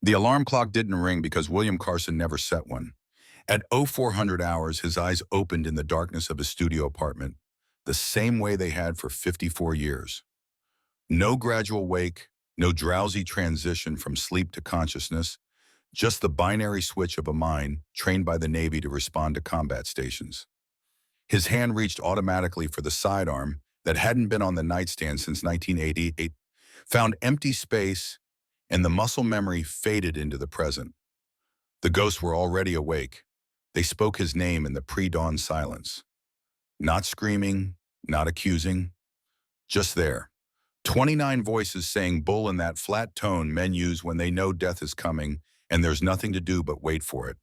The alarm clock didn't ring because William Carson never set one. At 0400 hours, his eyes opened in the darkness of his studio apartment, the same way they had for 54 years. No gradual wake, no drowsy transition from sleep to consciousness, just the binary switch of a mind trained by the Navy to respond to combat stations. His hand reached automatically for the sidearm that hadn't been on the nightstand since 1988, found empty space, and the muscle memory faded into the present. The ghosts were already awake. They spoke his name in the pre-dawn silence. Not screaming, not accusing, just there. 29 voices saying bull in that flat tone men use when they know death is coming and there's nothing to do but wait for it.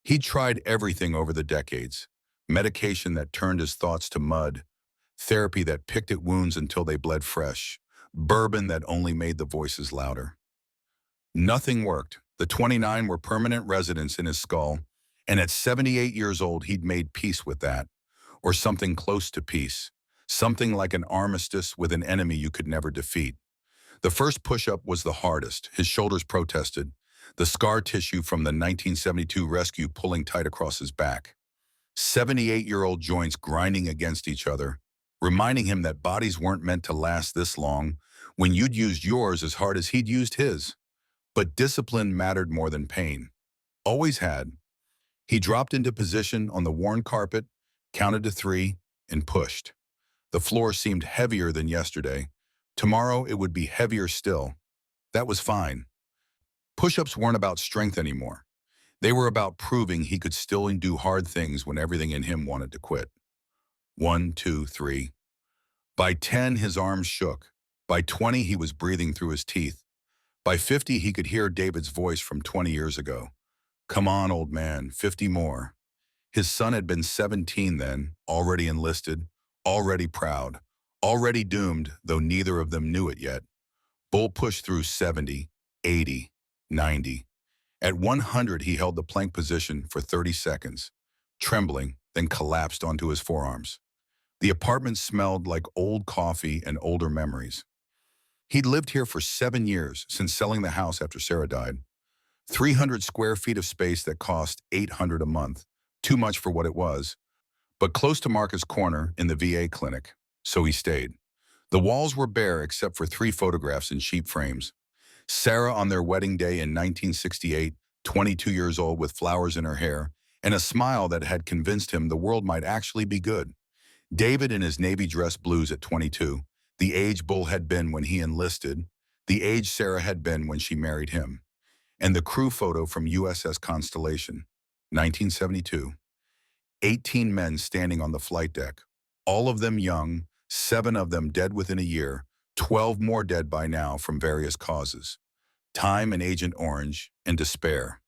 He'd tried everything over the decades. Medication that turned his thoughts to mud, therapy that picked at wounds until they bled fresh, bourbon that only made the voices louder. Nothing worked. The 29 were permanent residents in his skull, and at 78 years old he'd made peace with that, or something close to peace, something like an armistice with an enemy you could never defeat. The first push-up was the hardest. His shoulders protested, the scar tissue from the 1972 rescue pulling tight across his back. 78-year-old joints grinding against each other, reminding him that bodies weren't meant to last this long when you'd used yours as hard as he'd used his. But discipline mattered more than pain. Always had. He dropped into position on the worn carpet, counted to 3, and pushed. The floor seemed heavier than yesterday. Tomorrow it would be heavier still. That was fine. Push-ups weren't about strength anymore. They were about proving he could still do hard things when everything in him wanted to quit. 1, 2, 3. By 10, his arms shook. By 20, he was breathing through his teeth. By 50, he could hear David's voice from 20 years ago. Come on, old man, 50 more. His son had been 17 then, already enlisted, already proud, already doomed, though neither of them knew it yet. Bull pushed through 70, 80, 90. At 100, he held the plank position for 30 seconds, trembling, then collapsed onto his forearms. The apartment smelled like old coffee and older memories. He'd lived here for 7 years since selling the house after Sarah died. 300 square feet of space that cost $800 a month, too much for what it was, but close to Marcus Corner in the VA clinic, so he stayed. The walls were bare except for 3 photographs in sheep frames. Sarah on their wedding day in 1968, 22 years old with flowers in her hair, and a smile that had convinced him the world might actually be good. David in his navy dress blues at 22, the age Bull had been when he enlisted, the age Sarah had been when she married him. And the crew photo from USS Constellation, 1972. 18 men standing on the flight deck, all of them young, 7 of them dead within a year, 12 more dead by now from various causes. Time and Agent Orange and despair.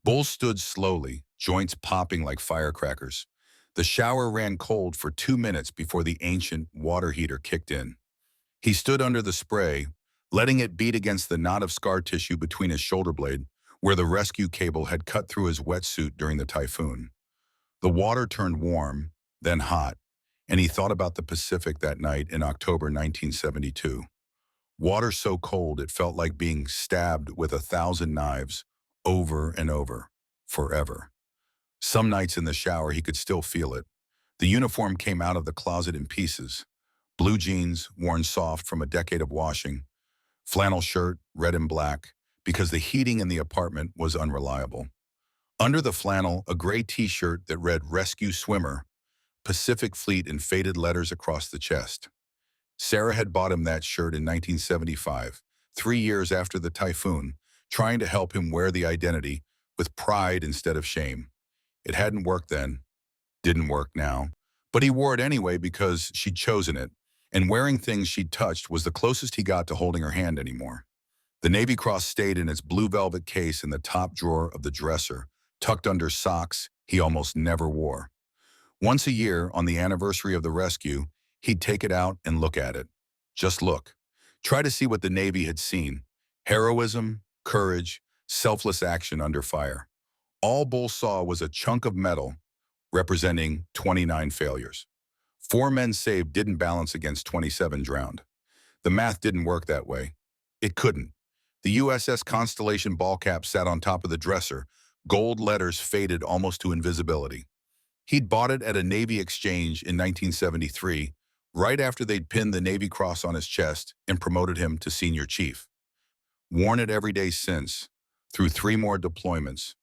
Bull stood slowly, joints popping like firecrackers. The shower ran cold for 2 minutes before the ancient water heater kicked in. He stood under the spray, letting it beat against the knot of scar tissue between his shoulder blade, where the rescue cable had cut through his wetsuit during the typhoon. The water turned warm, then hot, and he thought about the Pacific that night in October 1972. Water so cold it felt like being stabbed with 1,000 knives, over and over, forever. Some nights in the shower he could still feel it. The uniform came out of the closet in pieces. Blue jeans, worn soft from a decade of washing. Flannel shirt, red and black, because the heating in the apartment was unreliable. Under the flannel, a gray t-shirt that read Rescue Swimmer, Pacific Fleet in faded letters across the chest. Sarah had bought him that shirt in 1975, 3 years after the typhoon, trying to help him wear the identity with pride instead of shame. It hadn't worked then, didn't work now, but he wore it anyway because she'd chosen it, and wearing things she'd touched was the closest he got to holding her hand anymore. The Navy Cross stayed in its blue velvet case in the top drawer of the dresser, tucked under socks he almost never wore. Once a year, on the anniversary of the rescue, he'd take it out and look at it. Just look. Try to see what the Navy had seen. Heroism, courage, selfless action under fire. All Bull saw was a chunk of metal representing 29 failures. 4 men saved didn't balance against 27 drowned. The math didn't work that way. It couldn't. The USS Constellation ball cap sat on top of the dresser, gold letters faded almost to invisibility. He'd bought it at a Navy exchange in 1973, right after they'd pinned the Navy Cross on his chest and promoted him to senior chief. Worn it every day since, through 3 more deployments,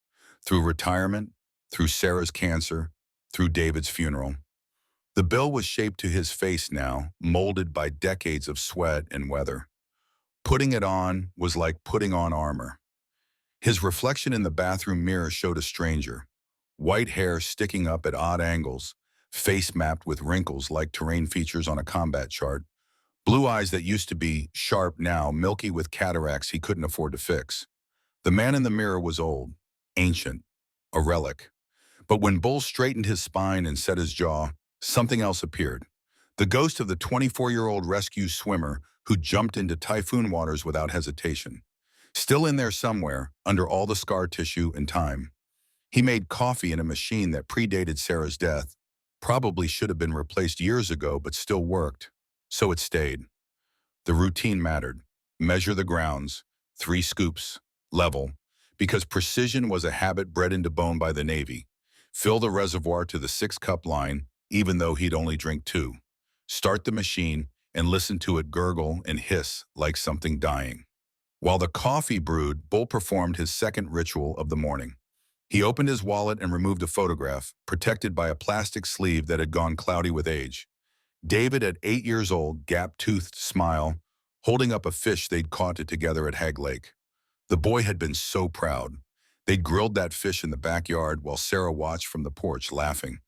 through retirement, through Sarah's cancer, through David's funeral. The bill was shaped to his face now, molded by decades of sweat and weather. Putting it on was like putting on armor. His reflection in the bathroom mirror showed a stranger. White hair sticking up at odd angles, face mapped with wrinkles like terrain features on a combat chart, blue eyes that used to be sharp now milky with cataracts he couldn't afford to fix. The man in the mirror was old, ancient, a relic. But when Bull straightened his spine and set his jaw, something else appeared. The ghost of the 24-year-old rescue swimmer who jumped into typhoon waters without hesitation. Still in there somewhere, under all the scar tissue and time. He made coffee in a machine that predated Sarah's death, probably should have been replaced years ago but still worked. So it stayed. The routine mattered. Measure the grounds, 3 scoops, level, because precision was a habit bred into bone by the Navy. Fill the reservoir to the 6-cup line, even though he'd only drink 2. Start the machine and listen to it gurgle and hiss like something dying. While the coffee brewed, Bull performed his second ritual of the morning. He opened his wallet and removed a photograph, protected by a plastic sleeve that had gone cloudy with age. David, at 8 years old, gap-toothed smile, holding up a fish they'd caught it together at Hag Lake. The boy had been so proud. They'd grilled that fish in the backyard while Sarah watched from the porch, laughing.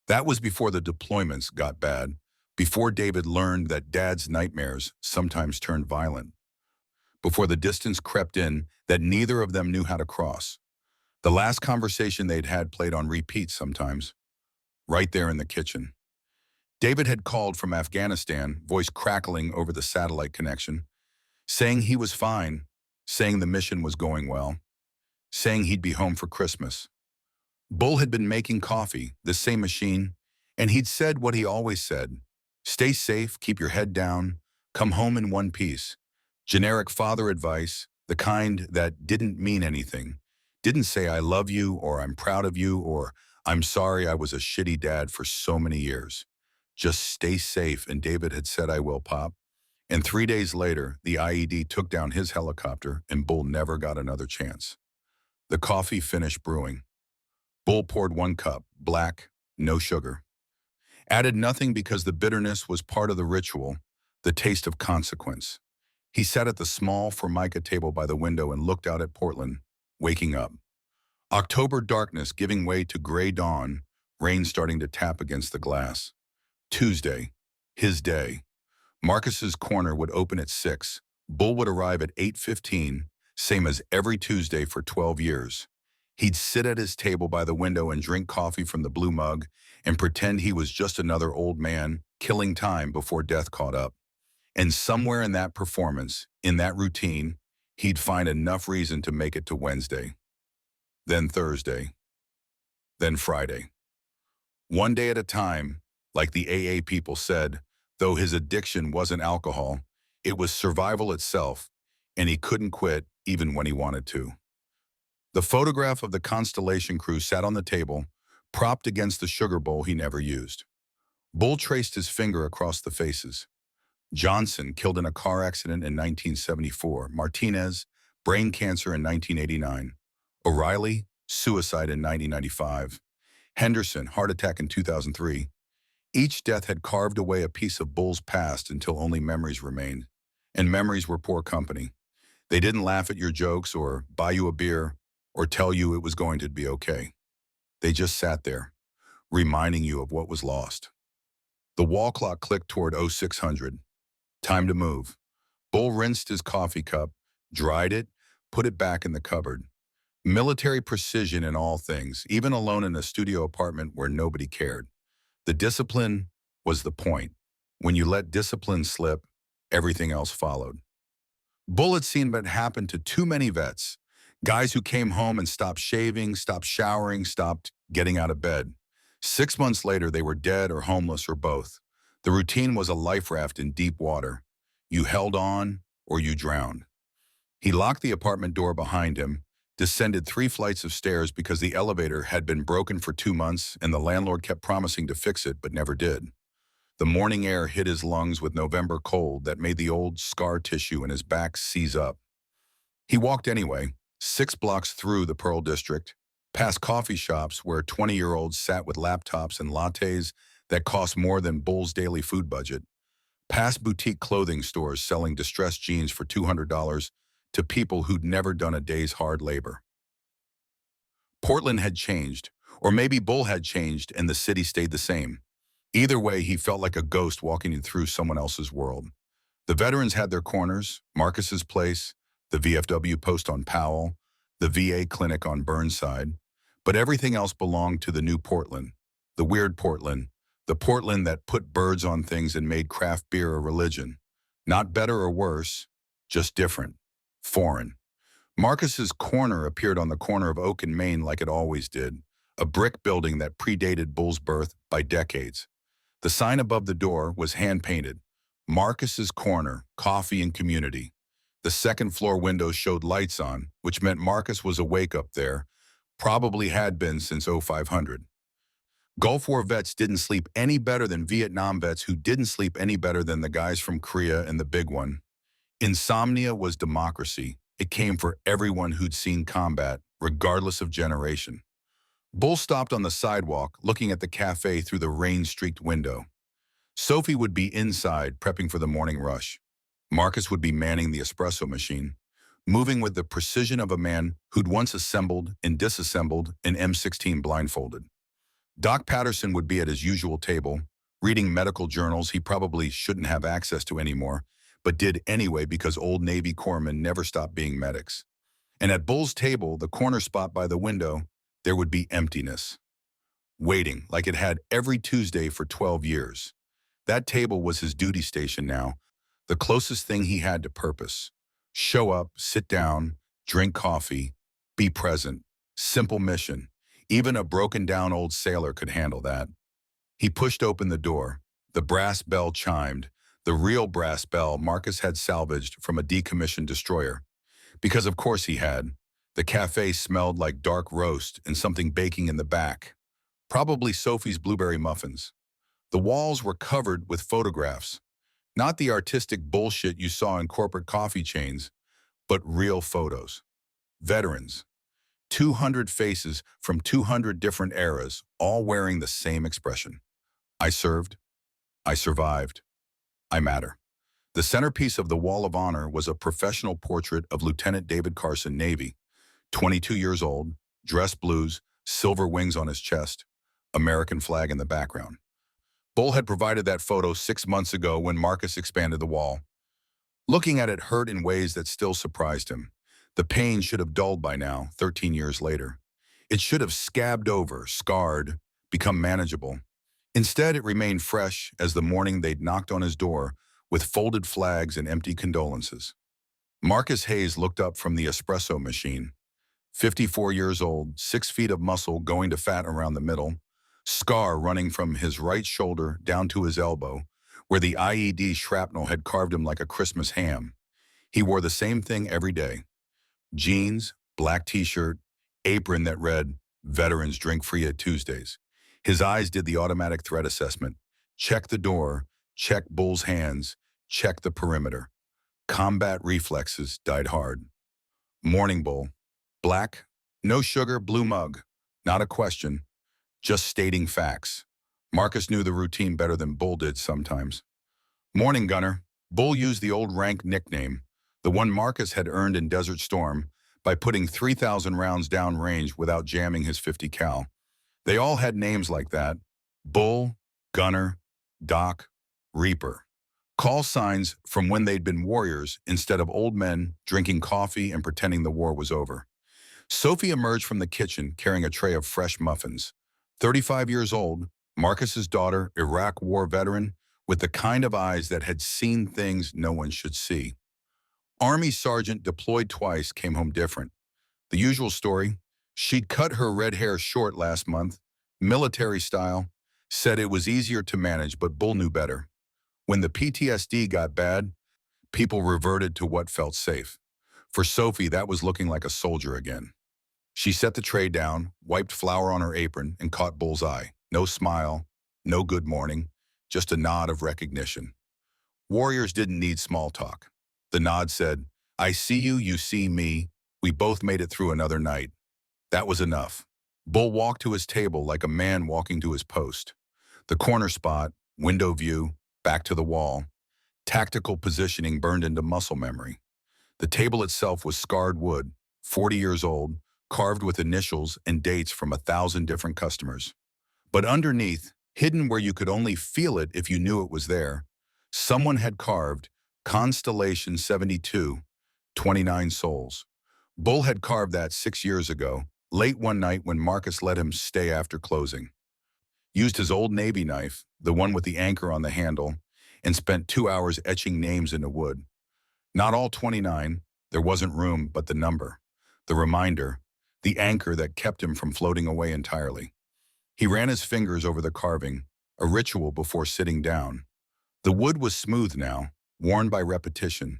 That was before the deployments got bad, before David learned that Dad's nightmares sometimes turned violent, before the distance crept in that neither of them knew how to cross. The last conversation they'd had played on repeat sometimes, right there in the kitchen. David had called from Afghanistan, voice crackling over the satellite connection, saying he was fine, saying the mission was going well, saying he'd be home for Christmas. Bull had been making coffee, the same machine, and he'd said what he always said: stay safe, keep your head down, come home in one piece. Generic father advice, the kind that didn't mean anything. Didn't say I love you or I'm proud of you or I'm sorry I was a shitty dad for so many years. Just stay safe, and David had said I will, Pop. And 3 days later, the IED took down his helicopter and Bull never got another chance. The coffee finished brewing. Bull poured 1 cup, black, no sugar. Added nothing because the bitterness was part of the ritual, the taste of consequence. He sat at the small Formica table by the window and looked out at Portland, waking up. October darkness giving way to gray dawn, rain starting to tap against the glass. Tuesday, his day. Marcus's corner would open at 6. Bull would arrive at 8:15, same as every Tuesday for 12 years. He'd sit at his table by the window and drink coffee from the blue mug and pretend he was just another old man, killing time before death caught up. And somewhere in that performance, in that routine, he'd find enough reason to make it to Wednesday, then Thursday, then Friday. One day at a time, like the AA people said, though his addiction wasn't alcohol, it was survival itself, and he couldn't quit even when he wanted to. The photograph of the Constellation crew sat on the table, propped against the sugar bowl he never used. Bull traced his finger across the faces. Johnson, killed in a car accident in 1974. Martinez, brain cancer in 1989. O'Reilly, suicide in 1995. Henderson, heart attack in 2003. Each death had carved away a piece of Bull's past until only memories remained. And memories were poor company. They didn't laugh at your jokes or buy you a beer or tell you it was going to be okay. They just sat there, reminding you of what was lost. The wall clock clicked toward 0600. Time to move. Bull rinsed his coffee cup, dried it, put it back in the cupboard. Military precision in all things, even alone in a studio apartment where nobody cared. The discipline was the point. When you let discipline slip, everything else followed. Bull had seen what happened to too many vets. Guys who came home and stopped shaving, stopped showering, stopped getting out of bed. 6 months later, they were dead or homeless or both. The routine was a life raft in deep water. You held on or you drowned. He locked the apartment door behind him, descended 3 flights of stairs because the elevator had been broken for 2 months and the landlord kept promising to fix it but never did. The morning air hit his lungs with November cold that made the old scar tissue in his back seize up. He walked anyway, 6 blocks through the Pearl District, past coffee shops where 20-year-olds sat with laptops and lattes that cost more than Bull's daily food budget, past boutique clothing stores selling distressed jeans for $200 to people who'd never done a day's hard labor. Portland had changed, or maybe Bull had changed and the city stayed the same. Either way, he felt like a ghost walking through someone else's world. The veterans had their corners, Marcus's place, the VFW post on Powell, the VA clinic on Burnside, but everything else belonged to the new Portland, the weird Portland, the Portland that put birds on things and made craft beer a religion. Not better or worse, just different, foreign. Marcus's corner appeared on the corner of Oak and Main like it always did, a brick building that predated Bull's birth by decades. The sign above the door was hand-painted, Marcus's Corner, Coffee and Community. The second-floor windows showed lights on, which meant Marcus was awake up there, probably had been since 0500. Gulf War vets didn't sleep any better than Vietnam vets who didn't sleep any better than the guys from Korea and the big one. Insomnia was democracy. It came for everyone who'd seen combat, regardless of generation. Bull stopped on the sidewalk, looking at the cafe through the rain-streaked window. Sophie would be inside, prepping for the morning rush. Marcus would be manning the espresso machine, moving with the precision of a man who'd once assembled and disassembled an M16 blindfolded. Doc Patterson would be at his usual table, reading medical journals he probably shouldn't have access to anymore, but did anyway because old Navy corpsmen never stopped being medics. And at Bull's table, the corner spot by the window, there would be emptiness. Waiting, like it had every Tuesday for 12 years. That table was his duty station now, the closest thing he had to purpose. Show up, sit down, drink coffee, be present. Simple mission. Even a broken-down old sailor could handle that. He pushed open the door. The brass bell chimed, the real brass bell Marcus had salvaged from a decommissioned destroyer. Because of course he had. The cafe smelled like dark roast and something baking in the back. Probably Sophie's blueberry muffins. The walls were covered with photographs. Not the artistic bullshit you saw in corporate coffee chains, but real photos. Veterans. 200 faces from 200 different eras, all wearing the same expression. I served. I survived. I matter. The centerpiece of the Wall of Honor was a professional portrait of Lieutenant David Carson, Navy, 22 years old, dress blues, silver wings on his chest, American flag in the background. Bull had provided that photo 6 months ago when Marcus expanded the wall. Looking at it hurt in ways that still surprised him. The pain should have dulled by now, 13 years later. It should have scabbed over, scarred, become manageable. Instead, it remained fresh as the morning they'd knocked on his door with folded flags and empty condolences. Marcus Hayes looked up from the espresso machine. 54 years old, 6 feet of muscle going to fat around the middle, scar running from his right shoulder down to his elbow, where the IED shrapnel had carved him like a Christmas ham. He wore the same thing every day. Jeans, black t-shirt, apron that read, "Veterans drink free at Tuesdays." His eyes did the automatic threat assessment. Check the door, check Bull's hands, check the perimeter. Combat reflexes died hard. Morning Bull. Black, no sugar, blue mug. Not a question, just stating facts. Marcus knew the routine better than Bull did sometimes. Morning Gunner. Bull used the old rank nickname, the one Marcus had earned in Desert Storm, by putting 3,000 rounds downrange without jamming his 50 cal. They all had names like that: Bull, Gunner, Doc, Reaper. Call signs from when they'd been warriors instead of old men drinking coffee and pretending the war was over. Sophie emerged from the kitchen carrying a tray of fresh muffins. 35 years old, Marcus's daughter, Iraq War veteran, with the kind of eyes that had seen things no one should see. Army sergeant deployed twice, came home different. The usual story: she'd cut her red hair short last month, military style, said it was easier to manage, but Bull knew better. When the PTSD got bad, people reverted to what felt safe. For Sophie, that was looking like a soldier again. She set the tray down, wiped flour on her apron, and caught Bull's eye. No smile, no good morning, just a nod of recognition. Warriors didn't need small talk. The nod said, I see you, you see me. We both made it through another night. That was enough. Bull walked to his table like a man walking to his post. The corner spot, window view, back to the wall. Tactical positioning burned into muscle memory. The table itself was scarred wood, 40 years old, carved with initials and dates from 1,000 different customers. But underneath, hidden where you could only feel it if you knew it was there, someone had carved Constellation 72, 29 souls. Bull had carved that 6 years ago, late one night when Marcus let him stay after closing. Used his old Navy knife, the one with the anchor on the handle, and spent 2 hours etching names into wood. Not all 29, there wasn't room, but the number, the reminder, the anchor that kept him from floating away entirely. He ran his fingers over the carving, a ritual before sitting down. The wood was smooth now, worn by repetition.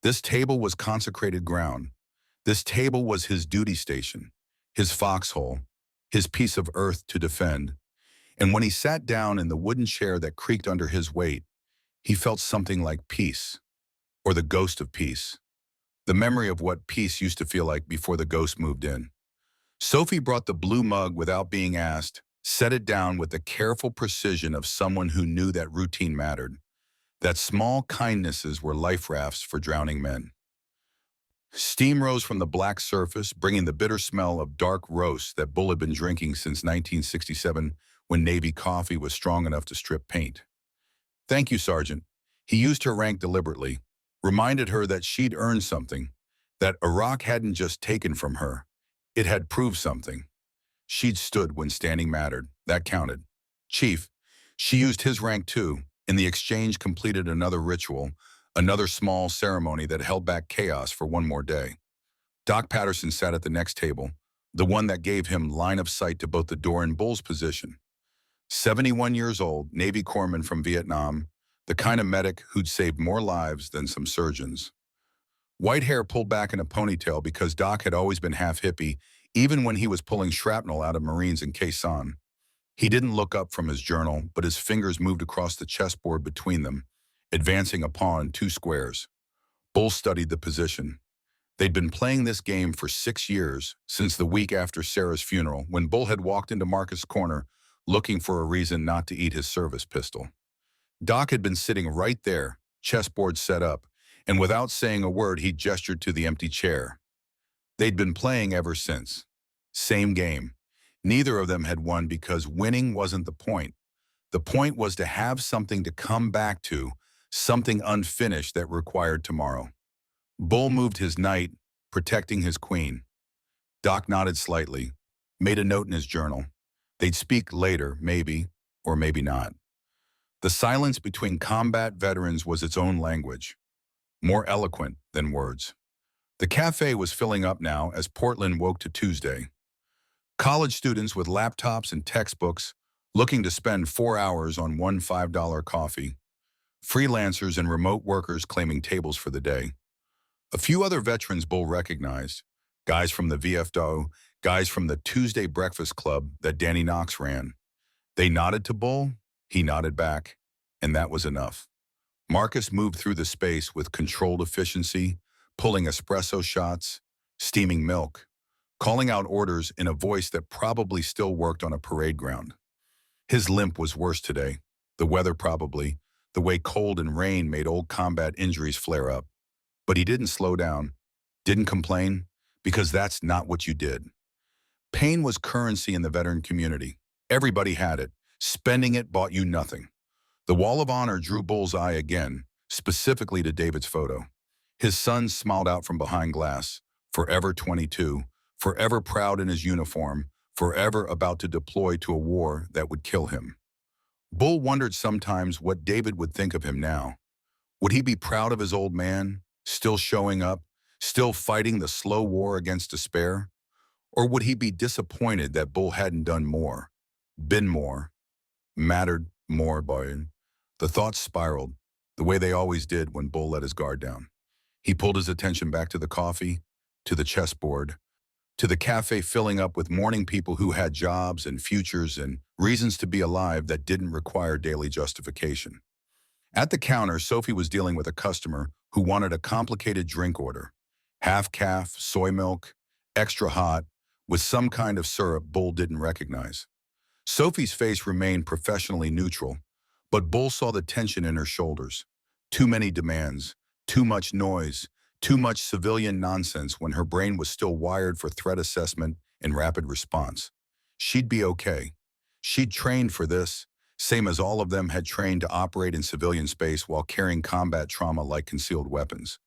This table was consecrated ground. This table was his duty station, his foxhole, his piece of earth to defend. And when he sat down in the wooden chair that creaked under his weight, he felt something like peace, or the ghost of peace. The memory of what peace used to feel like before the ghost moved in. Sophie brought the blue mug without being asked, set it down with the careful precision of someone who knew that routine mattered, that small kindnesses were life rafts for drowning men. Steam rose from the black surface, bringing the bitter smell of dark roast that Bull had been drinking since 1967 when Navy coffee was strong enough to strip paint. Thank you, Sergeant. He used her rank deliberately, reminded her that she'd earned something, that Iraq hadn't just taken from her. It had proved something. She'd stood when standing mattered. That counted. Chief, she used his rank too. In the exchange completed another ritual, another small ceremony that held back chaos for one more day. Doc Patterson sat at the next table, the one that gave him line of sight to both the door and Bull's position. 71 years old, Navy corpsman from Vietnam, the kind of medic who'd saved more lives than some surgeons. White hair pulled back in a ponytail because Doc had always been half hippie, even when he was pulling shrapnel out of Marines in Khe Sanh. He didn't look up from his journal, but his fingers moved across the chessboard between them, advancing a pawn 2 squares. Bull studied the position. They'd been playing this game for 6 years, since the week after Sarah's funeral, when Bull had walked into Marcus' corner, looking for a reason not to eat his service pistol. Doc had been sitting right there, chessboard set up, and without saying a word, he gestured to the empty chair. They'd been playing ever since. Same game. Neither of them had won because winning wasn't the point. The point was to have something to come back to, something unfinished that required tomorrow. Bull moved his knight, protecting his queen. Doc nodded slightly, made a note in his journal. They'd speak later, maybe, or maybe not. The silence between combat veterans was its own language, more eloquent than words. The cafe was filling up now as Portland woke to Tuesday. College students with laptops and textbooks looking to spend 4 hours on one $5 coffee. Freelancers and remote workers claiming tables for the day. A few other veterans Bull recognized, guys from the VFW, guys from the Tuesday Breakfast Club that Danny Knox ran. They nodded to Bull, he nodded back, and that was enough. Marcus moved through the space with controlled efficiency, pulling espresso shots, steaming milk, calling out orders in a voice that probably still worked on a parade ground. His limp was worse today, the weather probably, the way cold and rain made old combat injuries flare up. But he didn't slow down, didn't complain, because that's not what you did. Pain was currency in the veteran community. Everybody had it. Spending it bought you nothing. The Wall of Honor drew Bull's eye again, specifically to David's photo. His son smiled out from behind glass, forever 22, forever proud in his uniform, forever about to deploy to a war that would kill him. Bull wondered sometimes what David would think of him now. Would he be proud of his old man, still showing up, still fighting the slow war against despair? Or would he be disappointed that Bull hadn't done more, been more, mattered more by him? The thoughts spiraled, the way they always did when Bull let his guard down. He pulled his attention back to the coffee, to the chessboard, to the cafe filling up with morning people who had jobs and futures and reasons to be alive that didn't require daily justification. At the counter, Sophie was dealing with a customer who wanted a complicated drink order. Half calf, soy milk, extra hot, with some kind of syrup Bull didn't recognize. Sophie's face remained professionally neutral, but Bull saw the tension in her shoulders. Too many demands, too much noise, too much civilian nonsense when her brain was still wired for threat assessment and rapid response. She'd be okay. She'd trained for this, same as all of them had trained to operate in civilian space while carrying combat trauma like concealed weapons.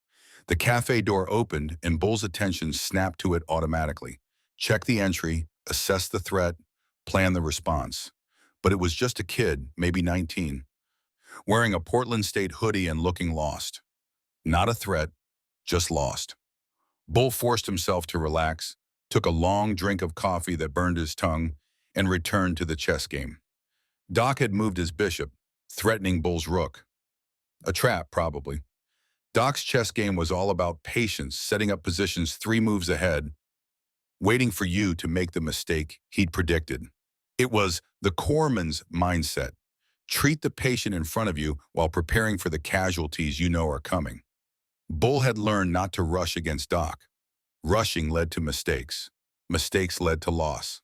The cafe door opened and Bull's attention snapped to it automatically. Check the entry, assess the threat, plan the response. But it was just a kid, maybe 19, wearing a Portland State hoodie and looking lost. Not a threat, just lost. Bull forced himself to relax, took a long drink of coffee that burned his tongue, and returned to the chess game. Doc had moved his bishop, threatening Bull's rook. A trap, probably. Doc's chess game was all about patience, setting up positions 3 moves ahead, waiting for you to make the mistake he'd predicted. It was the corpsman's mindset. Treat the patient in front of you while preparing for the casualties you know are coming. Bull had learned not to rush against Doc. Rushing led to mistakes. Mistakes led to loss.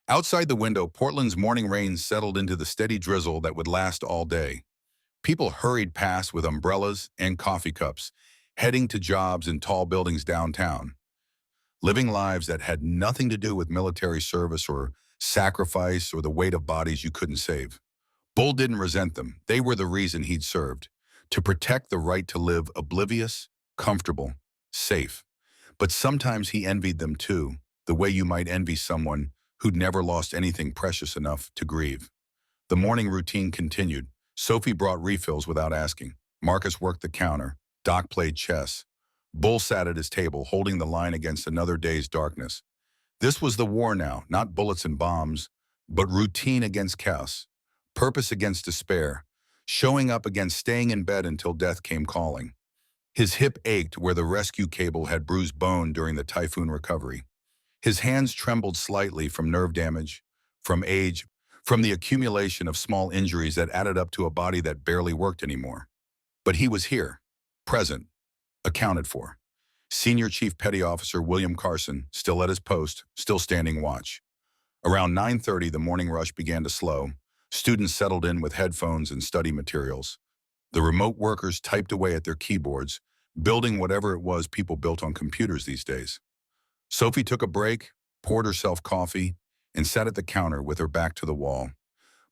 Outside the window, Portland's morning rain settled into the steady drizzle that would last all day. People hurried past with umbrellas and coffee cups, heading to jobs in tall buildings downtown, living lives that had nothing to do with military service or sacrifice or the weight of bodies you couldn't save. Bull didn't resent them. They were the reason he'd served, to protect the right to live oblivious, comfortable, safe. But sometimes he envied them too, the way you might envy someone who'd never lost anything precious enough to grieve. The morning routine continued. Sophie brought refills without asking. Marcus worked the counter. Doc played chess. Bull sat at his table, holding the line against another day's darkness. This was the war now, not bullets and bombs, but routine against chaos, purpose against despair, showing up against staying in bed until death came calling. His hip ached where the rescue cable had bruised bone during the typhoon recovery. His hands trembled slightly from nerve damage, from age, from the accumulation of small injuries that added up to a body that barely worked anymore. But he was here, present, accounted for. Senior Chief Petty Officer William Carson, still at his post, still standing watch. Around 9:30, the morning rush began to slow. Students settled in with headphones and study materials. The remote workers typed away at their keyboards, building whatever it was people built on computers these days. Sophie took a break, poured herself coffee, and sat at the counter with her back to the wall.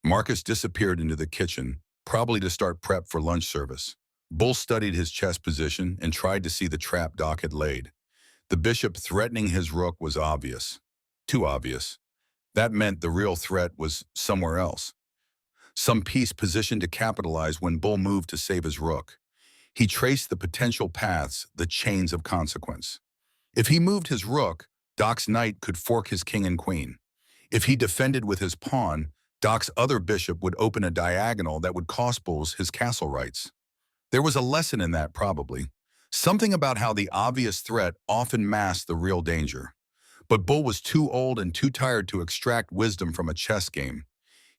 Marcus disappeared into the kitchen, probably to start prep for lunch service. Bull studied his chess position and tried to see the trap Doc had laid. The bishop threatening his rook was obvious. Too obvious. That meant the real threat was somewhere else. Some piece positioned to capitalize when Bull moved to save his rook. He traced the potential paths, the chains of consequence. If he moved his rook, Doc's knight could fork his king and queen. If he defended with his pawn, Doc's other bishop would open a diagonal that would cost Bull's his castle rights. There was a lesson in that, probably. Something about how the obvious threat often masked the real danger. But Bull was too old and too tired to extract wisdom from a chess game.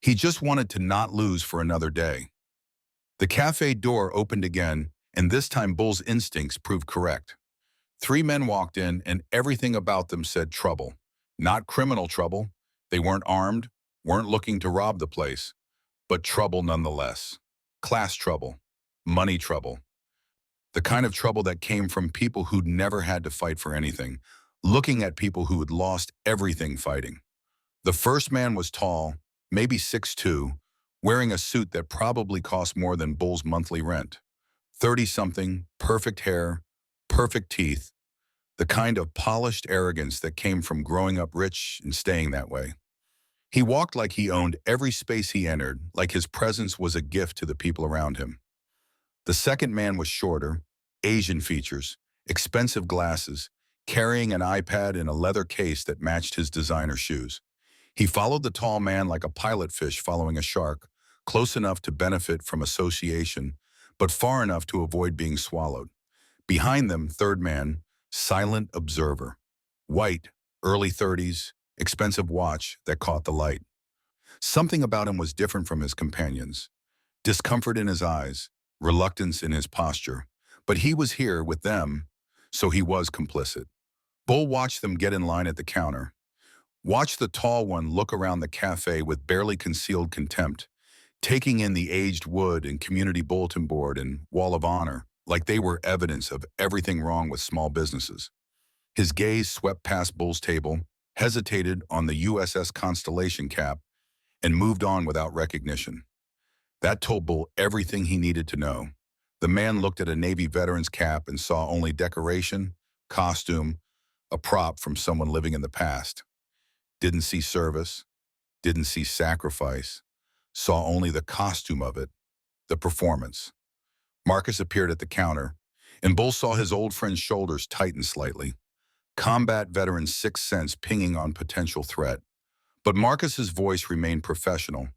He just wanted to not lose for another day. The cafe door opened again, and this time Bull's instincts proved correct. 3 men walked in, and everything about them said trouble. Not criminal trouble. They weren't armed, weren't looking to rob the place, but trouble nonetheless. Class trouble, money trouble. The kind of trouble that came from people who'd never had to fight for anything, looking at people who had lost everything fighting. The first man was tall, maybe 6'2", wearing a suit that probably cost more than Bull's monthly rent. 30-something, perfect hair, perfect teeth, the kind of polished arrogance that came from growing up rich and staying that way. He walked like he owned every space he entered, like his presence was a gift to the people around him. The second man was shorter, Asian features, expensive glasses, carrying an iPad in a leather case that matched his designer shoes. He followed the tall man like a pilot fish following a shark, close enough to benefit from association, but far enough to avoid being swallowed. Behind them, third man, silent observer. White, early 30s, expensive watch that caught the light. Something about him was different from his companions. Discomfort in his eyes, reluctance in his posture. But he was here with them, so he was complicit. Bull watched them get in line at the counter. Watched the tall one look around the cafe with barely concealed contempt, taking in the aged wood and community bulletin board and wall of honor like they were evidence of everything wrong with small businesses. His gaze swept past Bull's table, hesitated on the USS Constellation cap, and moved on without recognition. That told Bull everything he needed to know. The man looked at a Navy veteran's cap and saw only decoration, costume, a prop from someone living in the past. Didn't see service, didn't see sacrifice, saw only the costume of it, the performance. Marcus appeared at the counter, and Bull saw his old friend's shoulders tighten slightly. Combat veteran's sixth sense pinging on potential threat. But Marcus's voice remained professional,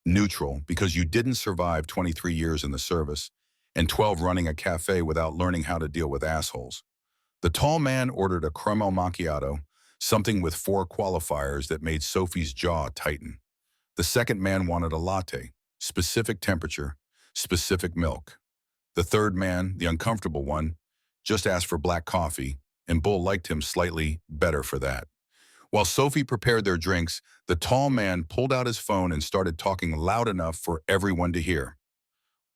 neutral, because you didn't survive 23 years in the service and 12 running a cafe without learning how to deal with assholes. The tall man ordered a caramel macchiato, something with 4 qualifiers that made Sophie's jaw tighten. The second man wanted a latte, specific temperature, specific milk. The third man, the uncomfortable one, just asked for black coffee, and Bull liked him slightly better for that. While Sophie prepared their drinks, the tall man pulled out his phone and started talking loud enough for everyone to hear.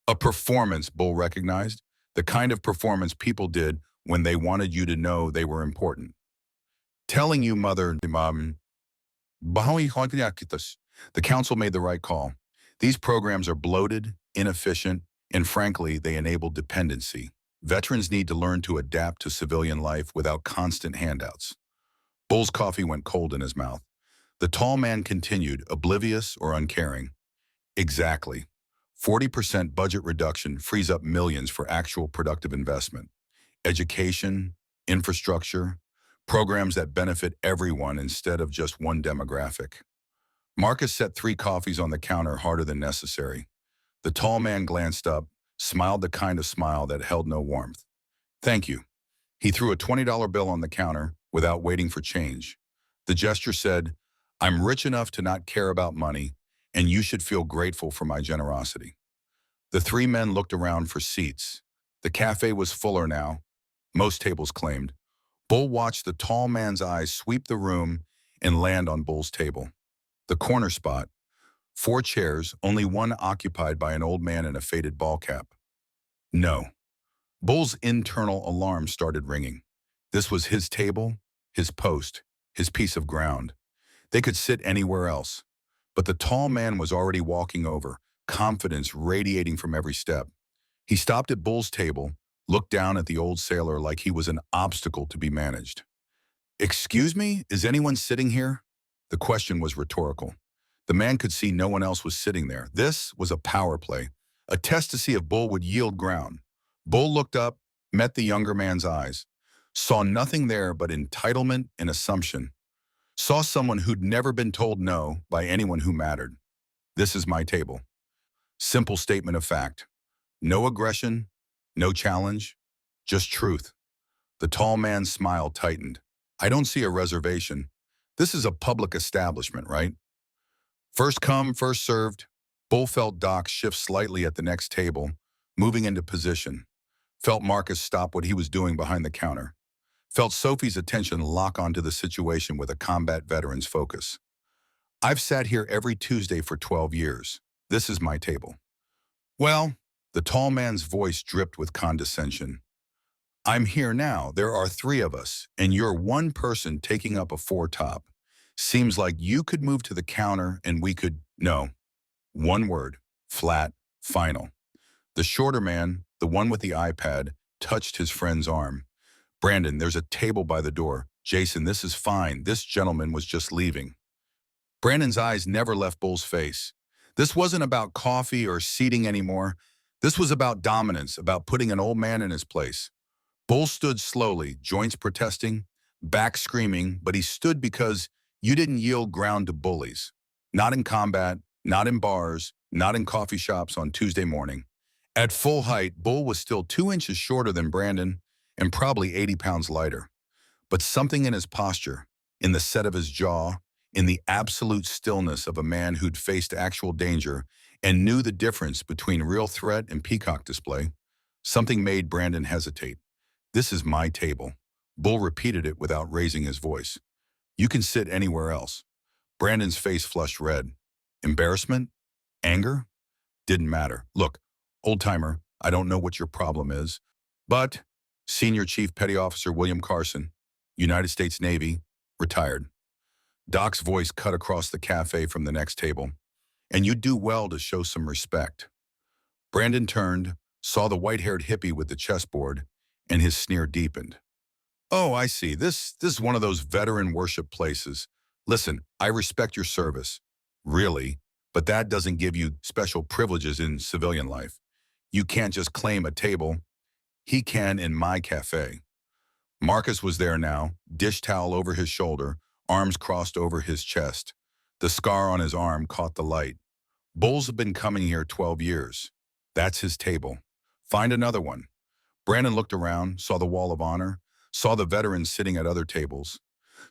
A performance, Bull recognized, the kind of performance people did when they wanted you to know they were important. Telling you, mother, the council made the right call. These programs are bloated, inefficient, and frankly, they enable dependency. Veterans need to learn to adapt to civilian life without constant handouts. Bull's coffee went cold in his mouth. The tall man continued, oblivious or uncaring. Exactly. 40% budget reduction frees up millions for actual productive investment. Education, infrastructure, programs that benefit everyone instead of just one demographic. Marcus set 3 coffees on the counter harder than necessary. The tall man glanced up, smiled the kind of smile that held no warmth. Thank you. He threw a $20 bill on the counter without waiting for change. The gesture said, I'm rich enough to not care about money, and you should feel grateful for my generosity. The 3 men looked around for seats. The cafe was fuller now, most tables claimed. Bull watched the tall man's eyes sweep the room and land on Bull's table. The corner spot, 4 chairs, only one occupied by an old man in a faded ball cap. No. Bull's internal alarm started ringing. This was his table, his post, his piece of ground. They could sit anywhere else. But the tall man was already walking over, confidence radiating from every step. He stopped at Bull's table, looked down at the old sailor like he was an obstacle to be managed. Excuse me, is anyone sitting here? The question was rhetorical. The man could see no one else was sitting there. This was a power play, a test to see if Bull would yield ground. Bull looked up, met the younger man's eyes, saw nothing there but entitlement and assumption. Saw someone who'd never been told no by anyone who mattered. This is my table. Simple statement of fact. No aggression, no challenge, just truth. The tall man's smile tightened. I don't see a reservation. This is a public establishment, right? First come, first served. Bull felt Doc shift slightly at the next table, moving into position. Felt Marcus stop what he was doing behind the counter. Felt Sophie's attention lock onto the situation with a combat veteran's focus. I've sat here every Tuesday for 12 years. This is my table. Well, the tall man's voice dripped with condescension. I'm here now. There are 3 of us, and you're one person taking up a 4-top. Seems like you could move to the counter and we could, no. One word, flat, final. The shorter man, the one with the iPad, touched his friend's arm. Brandon, there's a table by the door. Jason, this is fine. This gentleman was just leaving. Brandon's eyes never left Bull's face. This wasn't about coffee or seating anymore. This was about dominance, about putting an old man in his place. Bull stood slowly, joints protesting, back screaming, but he stood because you didn't yield ground to bullies. Not in combat, not in bars, not in coffee shops on Tuesday morning. At full height, Bull was still 2 inches shorter than Brandon, and probably 80 pounds lighter. But something in his posture, in the set of his jaw, in the absolute stillness of a man who'd faced actual danger and knew the difference between real threat and peacock display, something made Brandon hesitate. "This is my table." Bull repeated it without raising his voice. "You can sit anywhere else." Brandon's face flushed red. Embarrassment? Anger? Didn't matter. "Look, old-timer, I don't know what your problem is, but Senior Chief Petty Officer William Carson, United States Navy, retired." Doc's voice cut across the cafe from the next table. "And you'd do well to show some respect." Brandon turned, saw the white-haired hippie with the chessboard, and his sneer deepened. "Oh, I see. This is one of those veteran worship places. Listen, I respect your service. Really, but that doesn't give you special privileges in civilian life. You can't just claim a table. He can in my cafe." Marcus was there now, dish towel over his shoulder, arms crossed over his chest. The scar on his arm caught the light. "Bulls have been coming here 12 years. That's his table. Find another one." Brandon looked around, saw the wall of honor, saw the veterans sitting at other tables,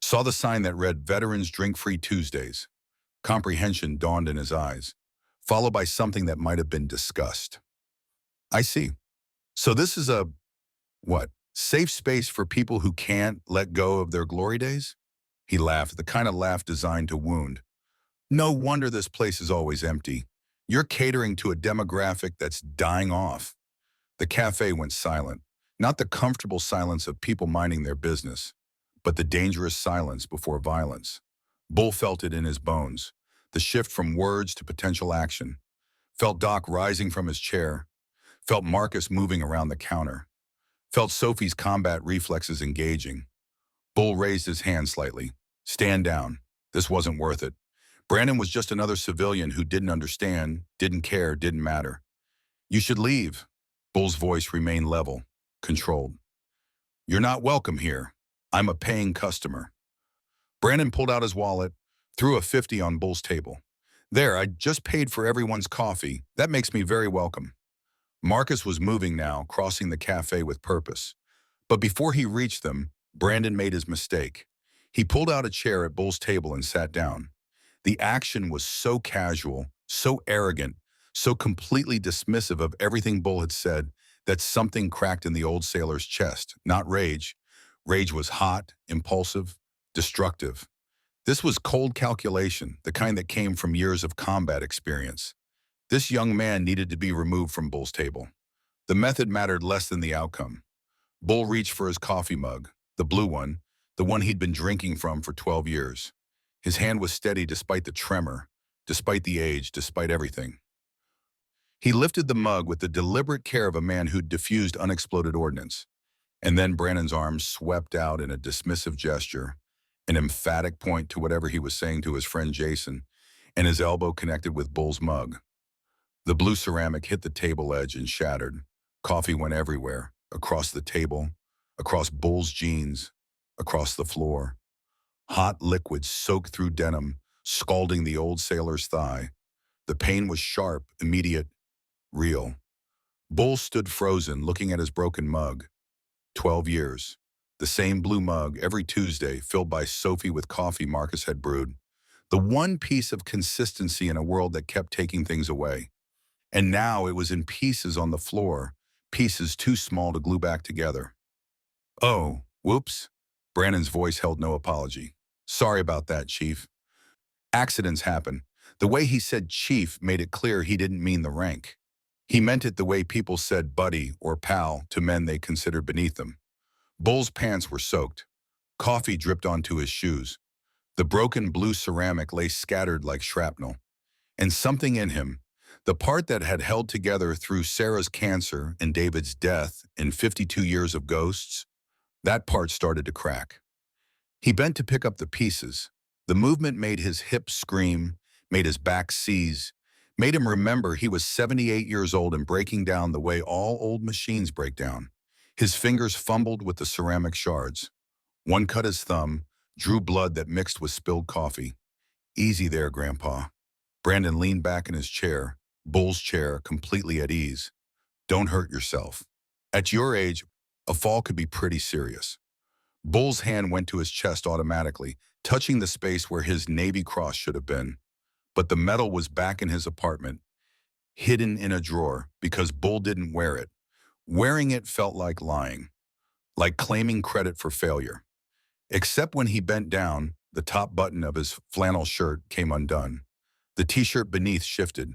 saw the sign that read "Veterans Drink Free Tuesdays." Comprehension dawned in his eyes, followed by something that might have been disgust. "I see. So this is a, what, safe space for people who can't let go of their glory days?" He laughed, the kind of laugh designed to wound. "No wonder this place is always empty. You're catering to a demographic that's dying off." The cafe went silent, not the comfortable silence of people minding their business, but the dangerous silence before violence. Bull felt it in his bones, the shift from words to potential action. Felt Doc rising from his chair, felt Marcus moving around the counter, felt Sophie's combat reflexes engaging. Bull raised his hand slightly. "Stand down. This wasn't worth it." Brandon was just another civilian who didn't understand, didn't care, didn't matter. "You should leave." Bull's voice remained level, controlled. "You're not welcome here. I'm a paying customer." Brandon pulled out his wallet, threw a 50 on Bull's table. "There, I just paid for everyone's coffee. That makes me very welcome." Marcus was moving now, crossing the cafe with purpose. But before he reached them, Brandon made his mistake. He pulled out a chair at Bull's table and sat down. The action was so casual, so arrogant, so completely dismissive of everything Bull had said that something cracked in the old sailor's chest. Not rage. Rage was hot, impulsive, destructive. This was cold calculation, the kind that came from years of combat experience. This young man needed to be removed from Bull's table. The method mattered less than the outcome. Bull reached for his coffee mug, the blue one, the one he'd been drinking from for 12 years. His hand was steady despite the tremor, despite the age, despite everything. He lifted the mug with the deliberate care of a man who'd diffused unexploded ordnance. And then Brandon's arms swept out in a dismissive gesture, an emphatic point to whatever he was saying to his friend Jason, and his elbow connected with Bull's mug. The blue ceramic hit the table edge and shattered. Coffee went everywhere, across the table, across Bull's jeans, across the floor. Hot liquid soaked through denim, scalding the old sailor's thigh. The pain was sharp, immediate, real. Bull stood frozen, looking at his broken mug. 12 years. The same blue mug every Tuesday, filled by Sophie with coffee Marcus had brewed. The one piece of consistency in a world that kept taking things away. And now it was in pieces on the floor, pieces too small to glue back together. "Oh, whoops." Brandon's voice held no apology. "Sorry about that, Chief." Accidents happen. The way he said chief made it clear he didn't mean the rank. He meant it the way people said buddy or pal to men they considered beneath them. Bull's pants were soaked. Coffee dripped onto his shoes. The broken blue ceramic lay scattered like shrapnel. And something in him, the part that had held together through Sarah's cancer and David's death and 52 years of ghosts, that part started to crack. He bent to pick up the pieces. The movement made his hips scream, made his back seize, made him remember he was 78 years old and breaking down the way all old machines break down. His fingers fumbled with the ceramic shards. One cut his thumb, drew blood that mixed with spilled coffee. "Easy there, Grandpa." Brandon leaned back in his chair, Bull's chair, completely at ease. "Don't hurt yourself. At your age, A fall could be pretty serious. Bull's hand went to his chest automatically, touching the space where his Navy Cross should have been. But the medal was back in his apartment, hidden in a drawer, because Bull didn't wear it. Wearing it felt like lying, like claiming credit for failure. Except when he bent down, the top button of his flannel shirt came undone. The t-shirt beneath shifted,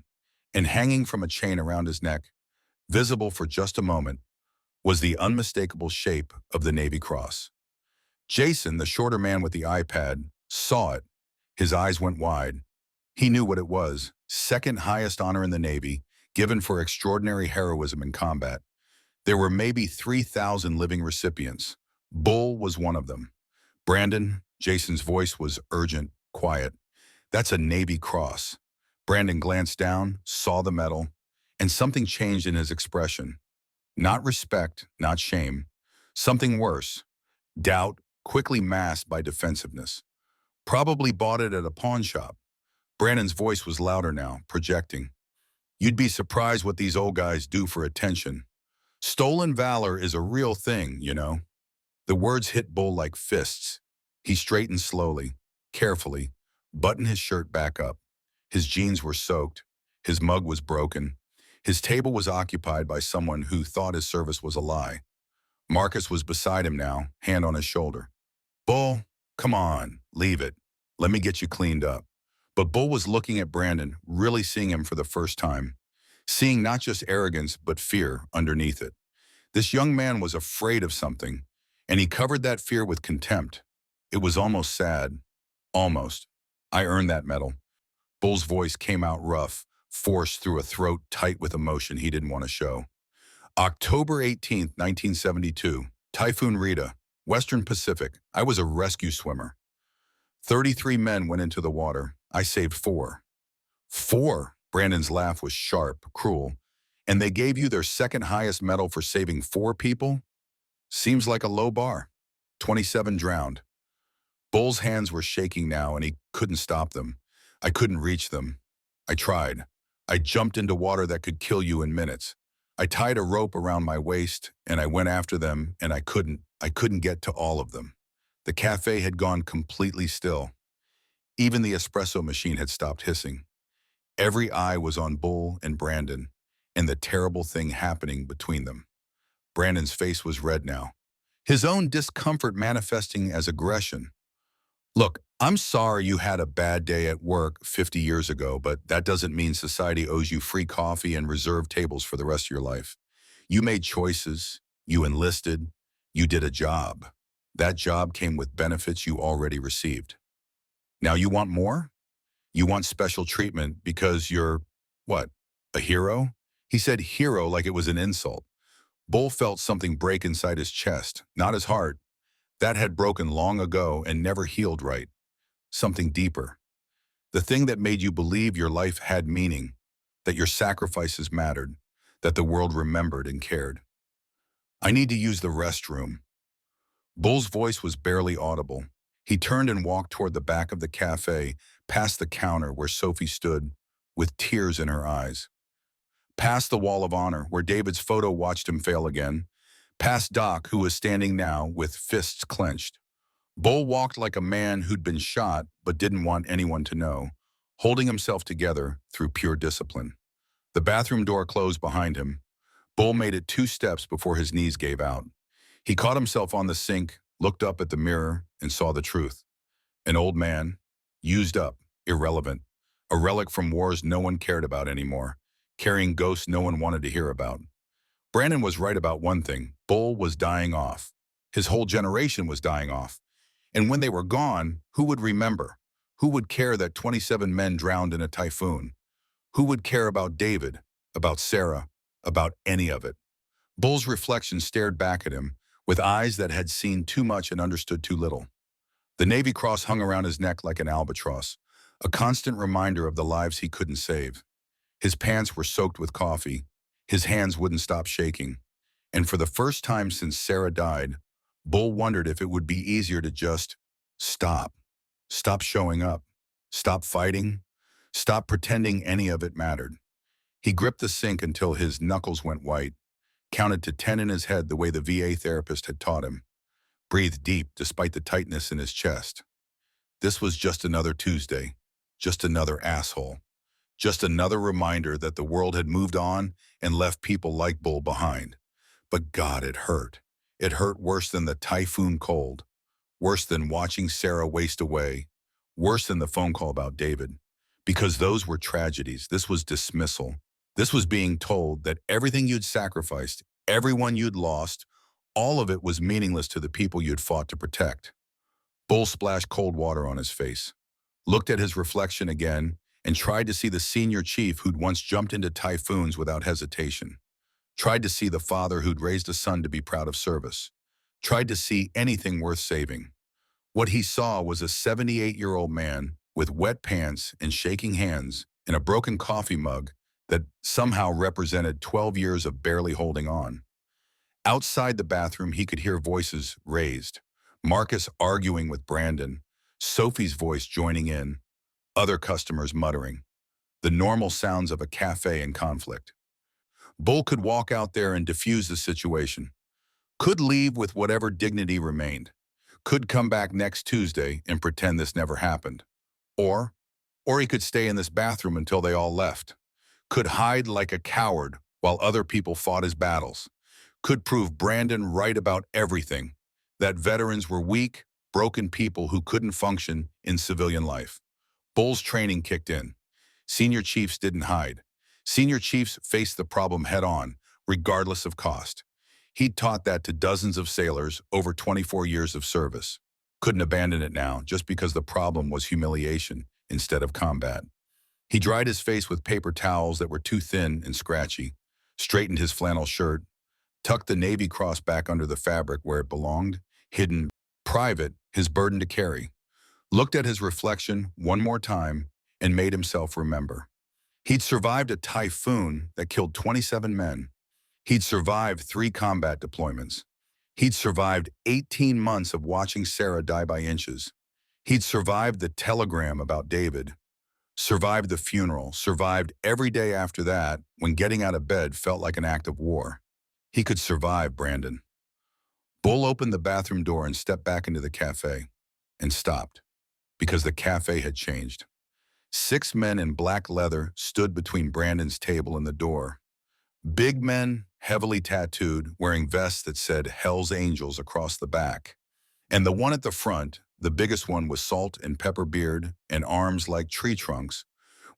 and hanging from a chain around his neck, visible for just a moment, was the unmistakable shape of the Navy Cross. Jason, the shorter man with the iPad, saw it. His eyes went wide. He knew what it was: second highest honor in the Navy, given for extraordinary heroism in combat. There were maybe 3,000 living recipients. Bull was one of them. Brandon, Jason's voice was urgent, quiet. That's a Navy Cross. Brandon glanced down, saw the medal, and something changed in his expression. Not respect, not shame. Something worse. Doubt, quickly masked by defensiveness. Probably bought it at a pawn shop. Brandon's voice was louder now, projecting. You'd be surprised what these old guys do for attention. Stolen valor is a real thing, you know. The words hit Bull like fists. He straightened slowly, carefully, buttoned his shirt back up. His jeans were soaked. His mug was broken. His table was occupied by someone who thought his service was a lie. Marcus was beside him now, hand on his shoulder. Bull, come on, leave it. Let me get you cleaned up. But Bull was looking at Brandon, really seeing him for the first time. Seeing not just arrogance, but fear underneath it. This young man was afraid of something, and he covered that fear with contempt. It was almost sad. Almost. I earned that medal. Bull's voice came out rough, forced through a throat tight with emotion he didn't want to show. October 18th, 1972. Typhoon Rita, Western Pacific. I was a rescue swimmer. 33 men went into the water. I saved 4. 4? Brandon's laugh was sharp, cruel. And they gave you their second highest medal for saving 4 people? Seems like a low bar. 27 drowned. Bull's hands were shaking now, and he couldn't stop them. I couldn't reach them. I tried. I jumped into water that could kill you in minutes. I tied a rope around my waist, and I went after them, and I couldn't get to all of them. The cafe had gone completely still. Even the espresso machine had stopped hissing. Every eye was on Bull and Brandon, and the terrible thing happening between them. Brandon's face was red now, his own discomfort manifesting as aggression. Look, I'm sorry you had a bad day at work 50 years ago, but that doesn't mean society owes you free coffee and reserved tables for the rest of your life. You made choices, you enlisted, you did a job. That job came with benefits you already received. Now you want more? You want special treatment because you're, what, a hero? He said hero like it was an insult. Bull felt something break inside his chest, not his heart. That had broken long ago and never healed right. Something deeper. The thing that made you believe your life had meaning, that your sacrifices mattered, that the world remembered and cared. I need to use the restroom. Bull's voice was barely audible. He turned and walked toward the back of the cafe, past the counter where Sophie stood, with tears in her eyes. Past the wall of honor, where David's photo watched him fail again. Past Doc, who was standing now with fists clenched. Bull walked like a man who'd been shot but didn't want anyone to know, holding himself together through pure discipline. The bathroom door closed behind him. Bull made it 2 steps before his knees gave out. He caught himself on the sink, looked up at the mirror, and saw the truth. An old man, used up, irrelevant, a relic from wars no one cared about anymore, carrying ghosts no one wanted to hear about. Brandon was right about one thing. Bull was dying off. His whole generation was dying off. And when they were gone, who would remember? Who would care that 27 men drowned in a typhoon? Who would care about David, about Sarah, about any of it? Bull's reflection stared back at him, with eyes that had seen too much and understood too little. The Navy Cross hung around his neck like an albatross, a constant reminder of the lives he couldn't save. His pants were soaked with coffee. His hands wouldn't stop shaking. And for the first time since Sarah died, Bull wondered if it would be easier to just stop. Stop showing up. Stop fighting. Stop pretending any of it mattered. He gripped the sink until his knuckles went white. counted to 10 in his head the way the VA therapist had taught him, breathed deep despite the tightness in his chest. This was just another Tuesday, just another asshole, just another reminder that the world had moved on and left people like Bull behind. But God, it hurt. It hurt worse than the typhoon cold, worse than watching Sarah waste away, worse than the phone call about David. Because those were tragedies. This was dismissal. This was being told that everything you'd sacrificed, everyone you'd lost, all of it was meaningless to the people you'd fought to protect. Bull splashed cold water on his face, looked at his reflection again, and tried to see the senior chief who'd once jumped into typhoons without hesitation. Tried to see the father who'd raised a son to be proud of service. Tried to see anything worth saving. What he saw was a 78-year-old man with wet pants and shaking hands and a broken coffee mug that somehow represented 12 years of barely holding on. Outside the bathroom, he could hear voices raised. Marcus arguing with Brandon, Sophie's voice joining in, other customers muttering. The normal sounds of a cafe in conflict. Bull could walk out there and diffuse the situation. Could leave with whatever dignity remained. Could come back next Tuesday and pretend this never happened. Or he could stay in this bathroom until they all left. Could hide like a coward while other people fought his battles. Could prove Brandon right about everything. That veterans were weak, broken people who couldn't function in civilian life. Bull's training kicked in. Senior chiefs didn't hide. Senior chiefs faced the problem head-on, regardless of cost. He'd taught that to dozens of sailors over 24 years of service. Couldn't abandon it now just because the problem was humiliation instead of combat. He dried his face with paper towels that were too thin and scratchy, straightened his flannel shirt, tucked the Navy Cross back under the fabric where it belonged, hidden, private, his burden to carry, looked at his reflection one more time, and made himself remember. He'd survived a typhoon that killed 27 men. He'd survived 3 combat deployments. He'd survived 18 months of watching Sarah die by inches. He'd survived the telegram about David, survived the funeral, survived every day after that when getting out of bed felt like an act of war. He could survive, Brandon. Bull opened the bathroom door and stepped back into the cafe, and stopped, because the cafe had changed. 6 men in black leather stood between Brandon's table and the door. Big men, heavily tattooed, wearing vests that said Hell's Angels across the back. And the one at the front, the biggest one with salt and pepper beard and arms like tree trunks,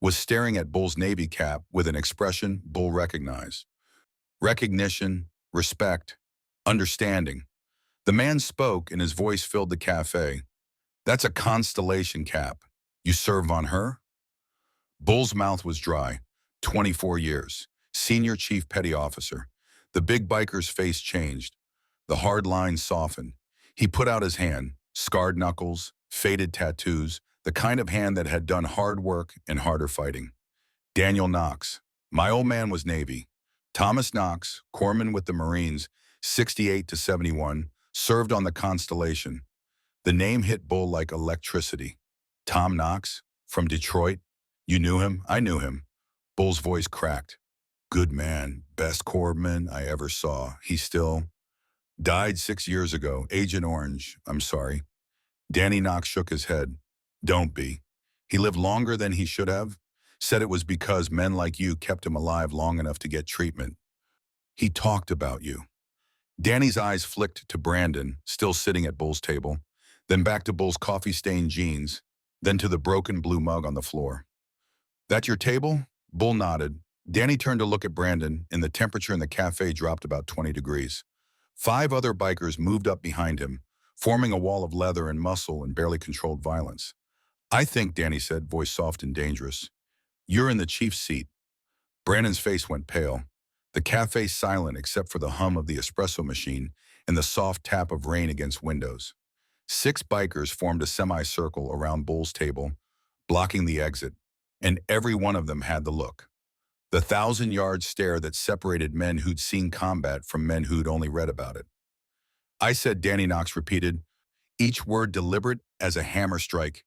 was staring at Bull's Navy cap with an expression Bull recognized. Recognition, respect, understanding. The man spoke and his voice filled the cafe. That's a Constellation cap. You serve on her? Bull's mouth was dry. 24 years. Senior Chief Petty Officer. The big biker's face changed. The hard lines softened. He put out his hand, scarred knuckles, faded tattoos, the kind of hand that had done hard work and harder fighting. Daniel Knox. My old man was Navy. Thomas Knox, corpsman with the Marines, 68 to 71, served on the Constellation. The name hit Bull like electricity. Tom Knox, from Detroit. You knew him? I knew him. Bull's voice cracked. Good man, best corpsman I ever saw. He still died 6 years ago. Agent Orange, I'm sorry. Danny Knox shook his head. Don't be. He lived longer than he should have. Said it was because men like you kept him alive long enough to get treatment. He talked about you. Danny's eyes flicked to Brandon, still sitting at Bull's table, then back to Bull's coffee-stained jeans, then to the broken blue mug on the floor. That your table? Bull nodded. Danny turned to look at Brandon, and the temperature in the cafe dropped about 20 degrees. 5 other bikers moved up behind him, forming a wall of leather and muscle and barely controlled violence. I think, Danny said, voice soft and dangerous, you're in the chief's seat. Brandon's face went pale. The cafe silent except for the hum of the espresso machine and the soft tap of rain against windows. 6 bikers formed a semicircle around Bull's table, blocking the exit, and every one of them had the look. The 1,000-yard stare that separated men who'd seen combat from men who'd only read about it. I said, Danny Knox repeated, each word deliberate as a hammer strike.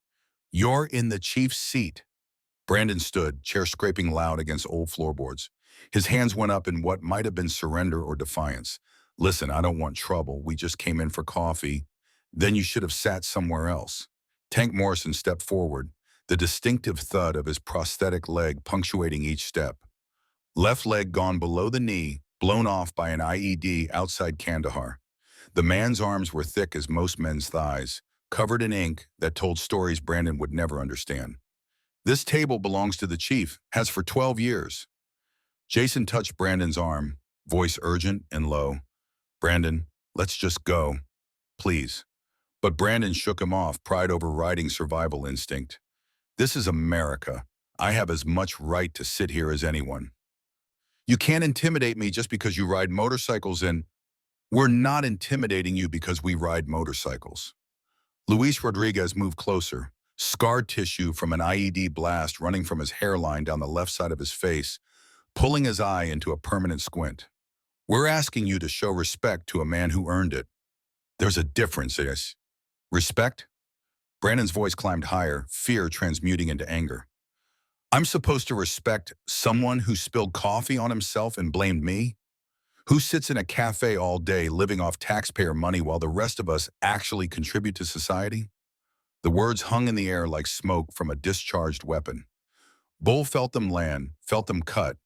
You're in the chief's seat. Brandon stood, chair scraping loud against old floorboards. His hands went up in what might have been surrender or defiance. Listen, I don't want trouble. We just came in for coffee. Then you should have sat somewhere else. Tank Morrison stepped forward, the distinctive thud of his prosthetic leg punctuating each step. Left leg gone below the knee, blown off by an IED outside Kandahar. The man's arms were thick as most men's thighs, covered in ink that told stories Brandon would never understand. This table belongs to the chief, has for 12 years. Jason touched Brandon's arm, voice urgent and low. Brandon, let's just go, please. But Brandon shook him off, pride overriding survival instinct. This is America. I have as much right to sit here as anyone. You can't intimidate me just because you ride motorcycles and we're not intimidating you because we ride motorcycles. Luis Rodriguez moved closer, scar tissue from an IED blast running from his hairline down the left side of his face, pulling his eye into a permanent squint. We're asking you to show respect to a man who earned it. There's a difference, yes. Respect? Brandon's voice climbed higher, fear transmuting into anger. I'm supposed to respect someone who spilled coffee on himself and blamed me? Who sits in a cafe all day living off taxpayer money while the rest of us actually contribute to society? The words hung in the air like smoke from a discharged weapon. Bull felt them land, felt them cut.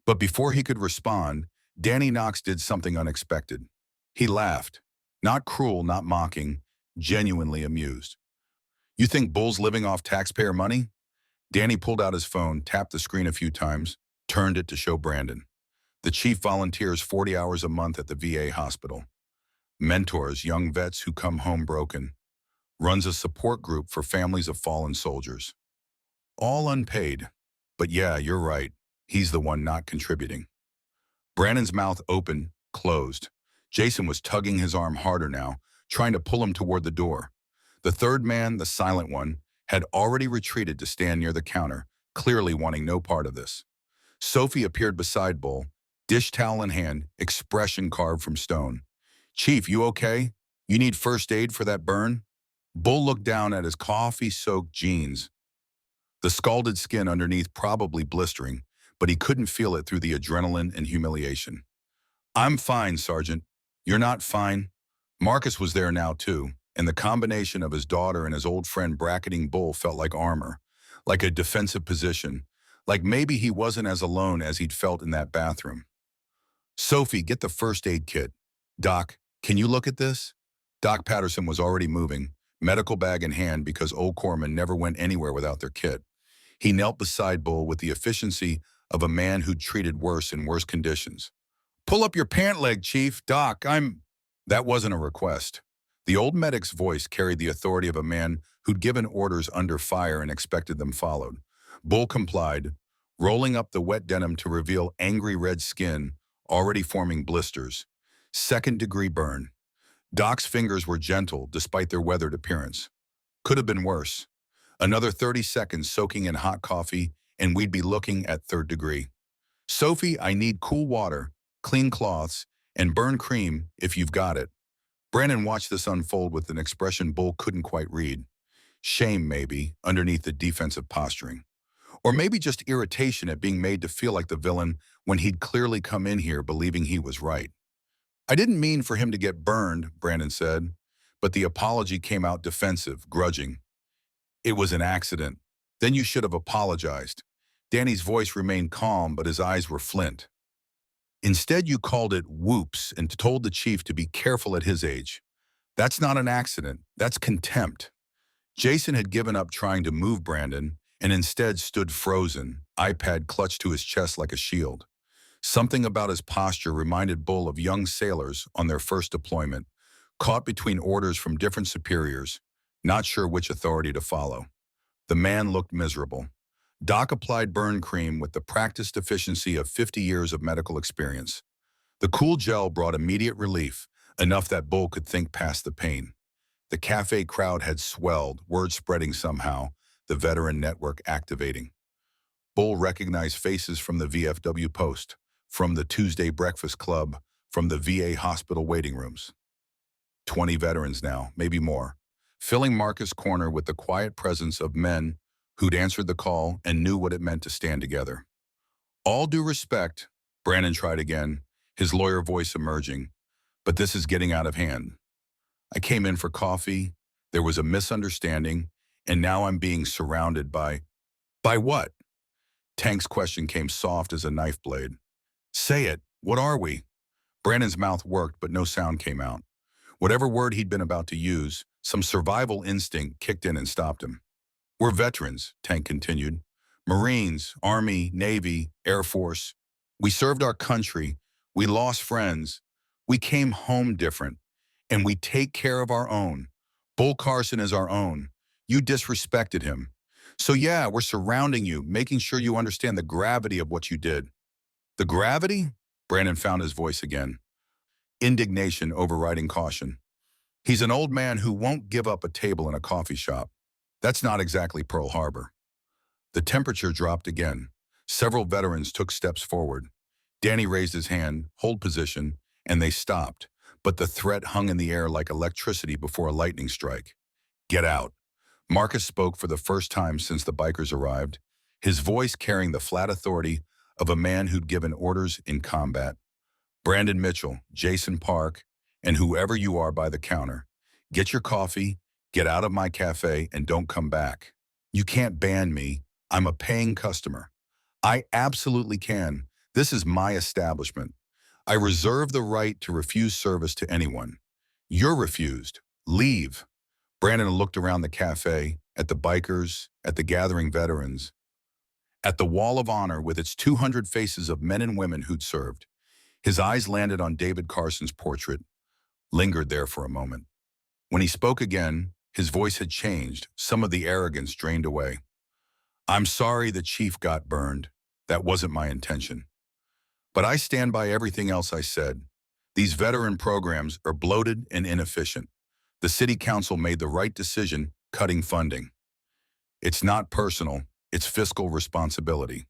But before he could respond, Danny Knox did something unexpected. He laughed. Not cruel, not mocking, genuinely amused. You think Bull's living off taxpayer money? Danny pulled out his phone, tapped the screen a few times, turned it to show Brandon. The chief volunteers 40 hours a month at the VA hospital. Mentors young vets who come home broken. Runs a support group for families of fallen soldiers. All unpaid. But yeah, you're right. He's the one not contributing. Brandon's mouth opened, closed. Jason was tugging his arm harder now, trying to pull him toward the door. The third man, the silent one, had already retreated to stand near the counter, clearly wanting no part of this. Sophie appeared beside Bull, dish towel in hand, expression carved from stone. Chief, you okay? You need first aid for that burn? Bull looked down at his coffee-soaked jeans, the scalded skin underneath probably blistering, but he couldn't feel it through the adrenaline and humiliation. I'm fine, Sergeant. You're not fine. Marcus was there now, too, and the combination of his daughter and his old friend bracketing Bull felt like armor, like a defensive position, like maybe he wasn't as alone as he'd felt in that bathroom. Sophie, get the first aid kit. Doc, can you look at this? Doc Patterson was already moving, medical bag in hand because old corpsmen never went anywhere without their kit. He knelt beside Bull with the efficiency of a man who'd treated worse in worse conditions. Pull up your pant leg, Chief. Doc, That wasn't a request. The old medic's voice carried the authority of a man who'd given orders under fire and expected them followed. Bull complied, rolling up the wet denim to reveal angry red skin, already forming blisters. Second-degree burn. Doc's fingers were gentle despite their weathered appearance. Could have been worse. Another 30 seconds soaking in hot coffee, and we'd be looking at third degree. Sophie, I need cool water, clean cloths, and burn cream if you've got it. Brandon watched this unfold with an expression Bull couldn't quite read. Shame, maybe, underneath the defensive posturing. Or maybe just irritation at being made to feel like the villain when he'd clearly come in here believing he was right. I didn't mean for him to get burned, Brandon said, but the apology came out defensive, grudging. It was an accident. Then you should have apologized. Danny's voice remained calm, but his eyes were flint. Instead, you called it whoops and told the chief to be careful at his age. That's not an accident. That's contempt. Jason had given up trying to move Brandon and instead stood frozen, iPad clutched to his chest like a shield. Something about his posture reminded Bull of young sailors on their first deployment, caught between orders from different superiors, not sure which authority to follow. The man looked miserable. Doc applied burn cream with the practiced efficiency of 50 years of medical experience. The cool gel brought immediate relief, enough that Bull could think past the pain. The cafe crowd had swelled, word spreading somehow, the veteran network activating. Bull recognized faces from the VFW post, from the Tuesday Breakfast Club, from the VA hospital waiting rooms. 20 veterans now, maybe more, filling Marcus Corner with the quiet presence of men who'd answered the call and knew what it meant to stand together. All due respect, Brandon tried again, his lawyer voice emerging. But this is getting out of hand. I came in for coffee, there was a misunderstanding, and now I'm being surrounded by... By what? Tank's question came soft as a knife blade. Say it, what are we? Brandon's mouth worked, but no sound came out. Whatever word he'd been about to use, some survival instinct kicked in and stopped him. We're veterans, Tank continued. Marines, Army, Navy, Air Force. We served our country. We lost friends. We came home different. And we take care of our own. Bull Carson is our own. You disrespected him. So yeah, we're surrounding you, making sure you understand the gravity of what you did. The gravity? Brandon found his voice again. Indignation overriding caution. He's an old man who won't give up a table in a coffee shop. That's not exactly Pearl Harbor. The temperature dropped again. Several veterans took steps forward. Danny raised his hand, hold position, and they stopped. But the threat hung in the air like electricity before a lightning strike. Get out. Marcus spoke for the first time since the bikers arrived, his voice carrying the flat authority of a man who'd given orders in combat. Brandon Mitchell, Jason Park, and whoever you are by the counter, get your coffee, get out of my cafe, and don't come back. You can't ban me. I'm a paying customer. I absolutely can. This is my establishment. I reserve the right to refuse service to anyone. You're refused. Leave. Brandon looked around the cafe, at the bikers, at the gathering veterans, at the wall of honor with its 200 faces of men and women who'd served. His eyes landed on David Carson's portrait, lingered there for a moment. When he spoke again, his voice had changed, some of the arrogance drained away. I'm sorry the chief got burned. That wasn't my intention. But I stand by everything else I said. These veteran programs are bloated and inefficient. The city council made the right decision, cutting funding. It's not personal, it's fiscal responsibility.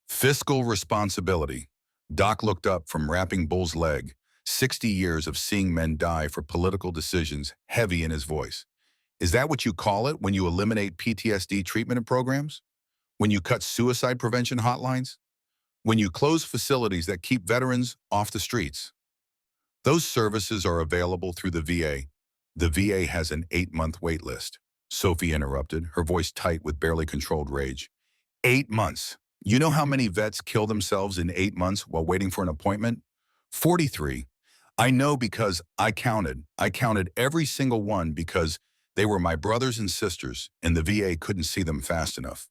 Fiscal responsibility. Doc looked up from wrapping Bull's leg, 60 years of seeing men die for political decisions, heavy in his voice. Is that what you call it when you eliminate PTSD treatment programs? When you cut suicide prevention hotlines? When you close facilities that keep veterans off the streets? Those services are available through the VA. The VA has an 8-month wait list. Sophie interrupted, her voice tight with barely controlled rage. 8 months. You know how many vets kill themselves in 8 months while waiting for an appointment? 43. I know because I counted. I counted every single one because they were my brothers and sisters, and the VA couldn't see them fast enough.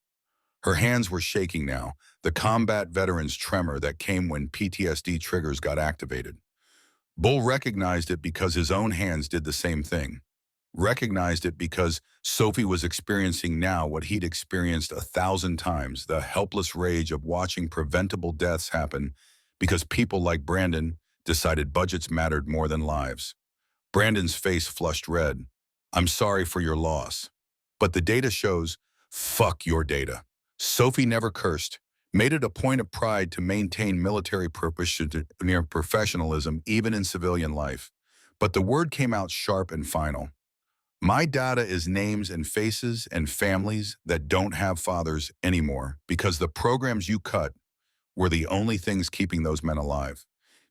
Her hands were shaking now, the combat veteran's tremor that came when PTSD triggers got activated. Bull recognized it because his own hands did the same thing. Recognized it because Sophie was experiencing now what he'd experienced 1,000 times, the helpless rage of watching preventable deaths happen because people like Brandon decided budgets mattered more than lives. Brandon's face flushed red. I'm sorry for your loss. But the data shows, fuck your data. Sophie never cursed, made it a point of pride to maintain military purpose near professionalism even in civilian life. But the word came out sharp and final. My data is names and faces and families that don't have fathers anymore because the programs you cut were the only things keeping those men alive.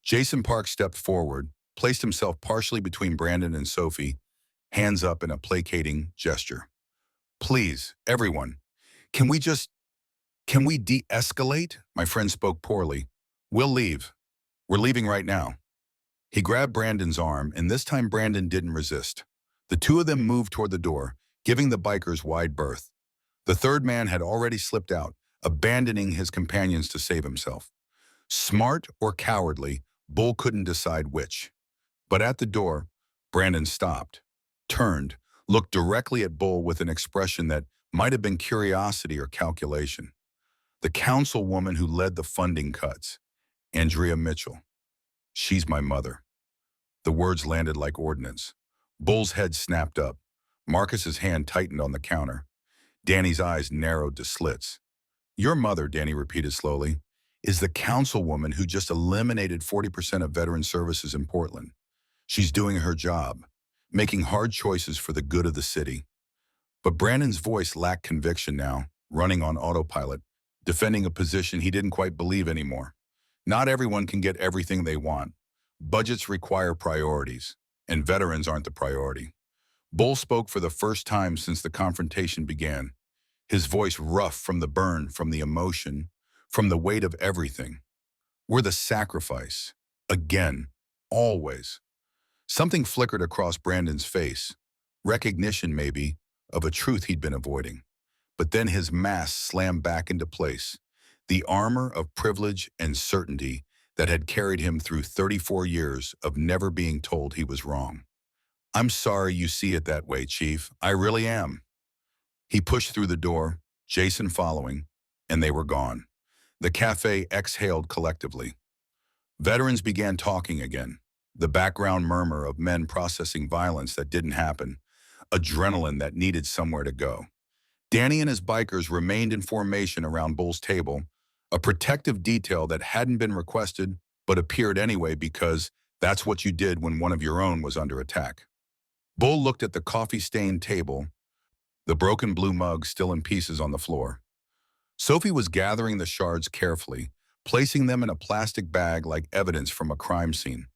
Jason Park stepped forward, placed himself partially between Brandon and Sophie, hands up in a placating gesture. Please, everyone, can we de-escalate? My friend spoke poorly. We'll leave. We're leaving right now. He grabbed Brandon's arm, and this time Brandon didn't resist. The two of them moved toward the door, giving the bikers wide berth. The third man had already slipped out, abandoning his companions to save himself. Smart or cowardly, Bull couldn't decide which. But at the door, Brandon stopped, turned, looked directly at Bull with an expression that might have been curiosity or calculation. The councilwoman who led the funding cuts, Andrea Mitchell. She's my mother. The words landed like ordnance. Bull's head snapped up. Marcus's hand tightened on the counter. Danny's eyes narrowed to slits. Your mother, Danny repeated slowly, is the councilwoman who just eliminated 40% of veteran services in Portland. She's doing her job, making hard choices for the good of the city. But Brandon's voice lacked conviction now, running on autopilot, defending a position he didn't quite believe anymore. Not everyone can get everything they want. Budgets require priorities, and veterans aren't the priority. Bull spoke for the first time since the confrontation began, his voice rough from the burn, from the emotion, from the weight of everything. We're the sacrifice. Again. Always. Something flickered across Brandon's face. Recognition, maybe, of a truth he'd been avoiding. But then his mask slammed back into place. The armor of privilege and certainty that had carried him through 34 years of never being told he was wrong. I'm sorry you see it that way, Chief. I really am. He pushed through the door, Jason following, and they were gone. The cafe exhaled collectively. Veterans began talking again. The background murmur of men processing violence that didn't happen, adrenaline that needed somewhere to go. Danny and his bikers remained in formation around Bull's table, a protective detail that hadn't been requested but appeared anyway because that's what you did when one of your own was under attack. Bull looked at the coffee-stained table, the broken blue mug still in pieces on the floor. Sophie was gathering the shards carefully, placing them in a plastic bag like evidence from a crime scene.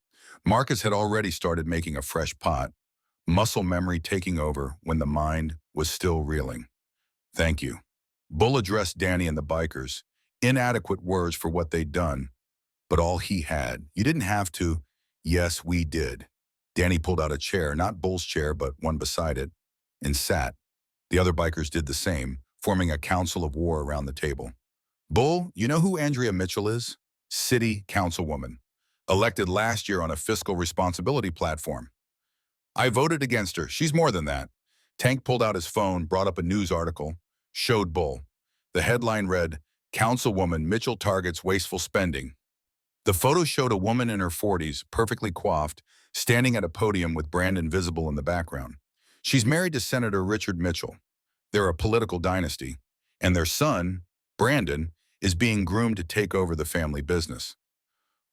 Marcus had already started making a fresh pot, muscle memory taking over when the mind was still reeling. Thank you. Bull addressed Danny and the bikers, inadequate words for what they'd done, but all he had. You didn't have to. Yes, we did. Danny pulled out a chair, not Bull's chair, but one beside it, and sat. The other bikers did the same, forming a council of war around the table. Bull, you know who Andrea Mitchell is? City councilwoman, elected last year on a fiscal responsibility platform. I voted against her. She's more than that. Tank pulled out his phone, brought up a news article, showed Bull. The headline read, Councilwoman Mitchell targets wasteful spending. The photo showed a woman in her 40s, perfectly coiffed, standing at a podium with Brandon visible in the background. She's married to Senator Richard Mitchell. They're a political dynasty, and their son, Brandon, is being groomed to take over the family business.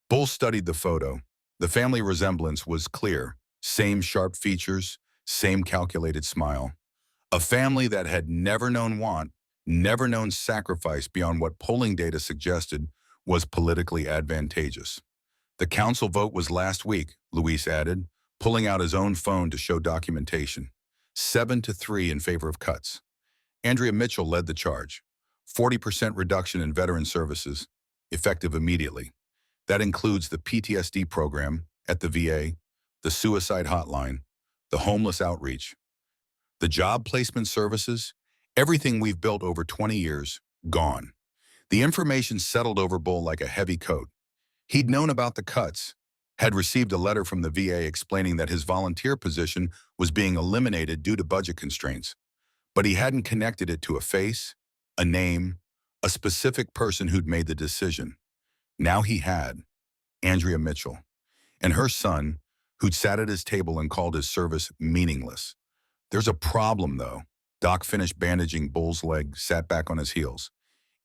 Bull studied the photo. The family resemblance was clear. Same sharp features, same calculated smile. A family that had never known want, never known sacrifice beyond what polling data suggested was politically advantageous. The council vote was last week, Luis added, pulling out his own phone to show documentation. 7-3 in favor of cuts. Andrea Mitchell led the charge. 40% reduction in veteran services, effective immediately. That includes the PTSD program at the VA, the suicide hotline, the homeless outreach, the job placement services, everything we've built over 20 years, gone. The information settled over Bull like a heavy coat. He'd known about the cuts, had received a letter from the VA explaining that his volunteer position was being eliminated due to budget constraints, but he hadn't connected it to a face, a name, a specific person who'd made the decision. Now he had, Andrea Mitchell, and her son, who'd sat at his table and called his service meaningless. There's a problem, though. Doc finished bandaging Bull's leg, sat back on his heels.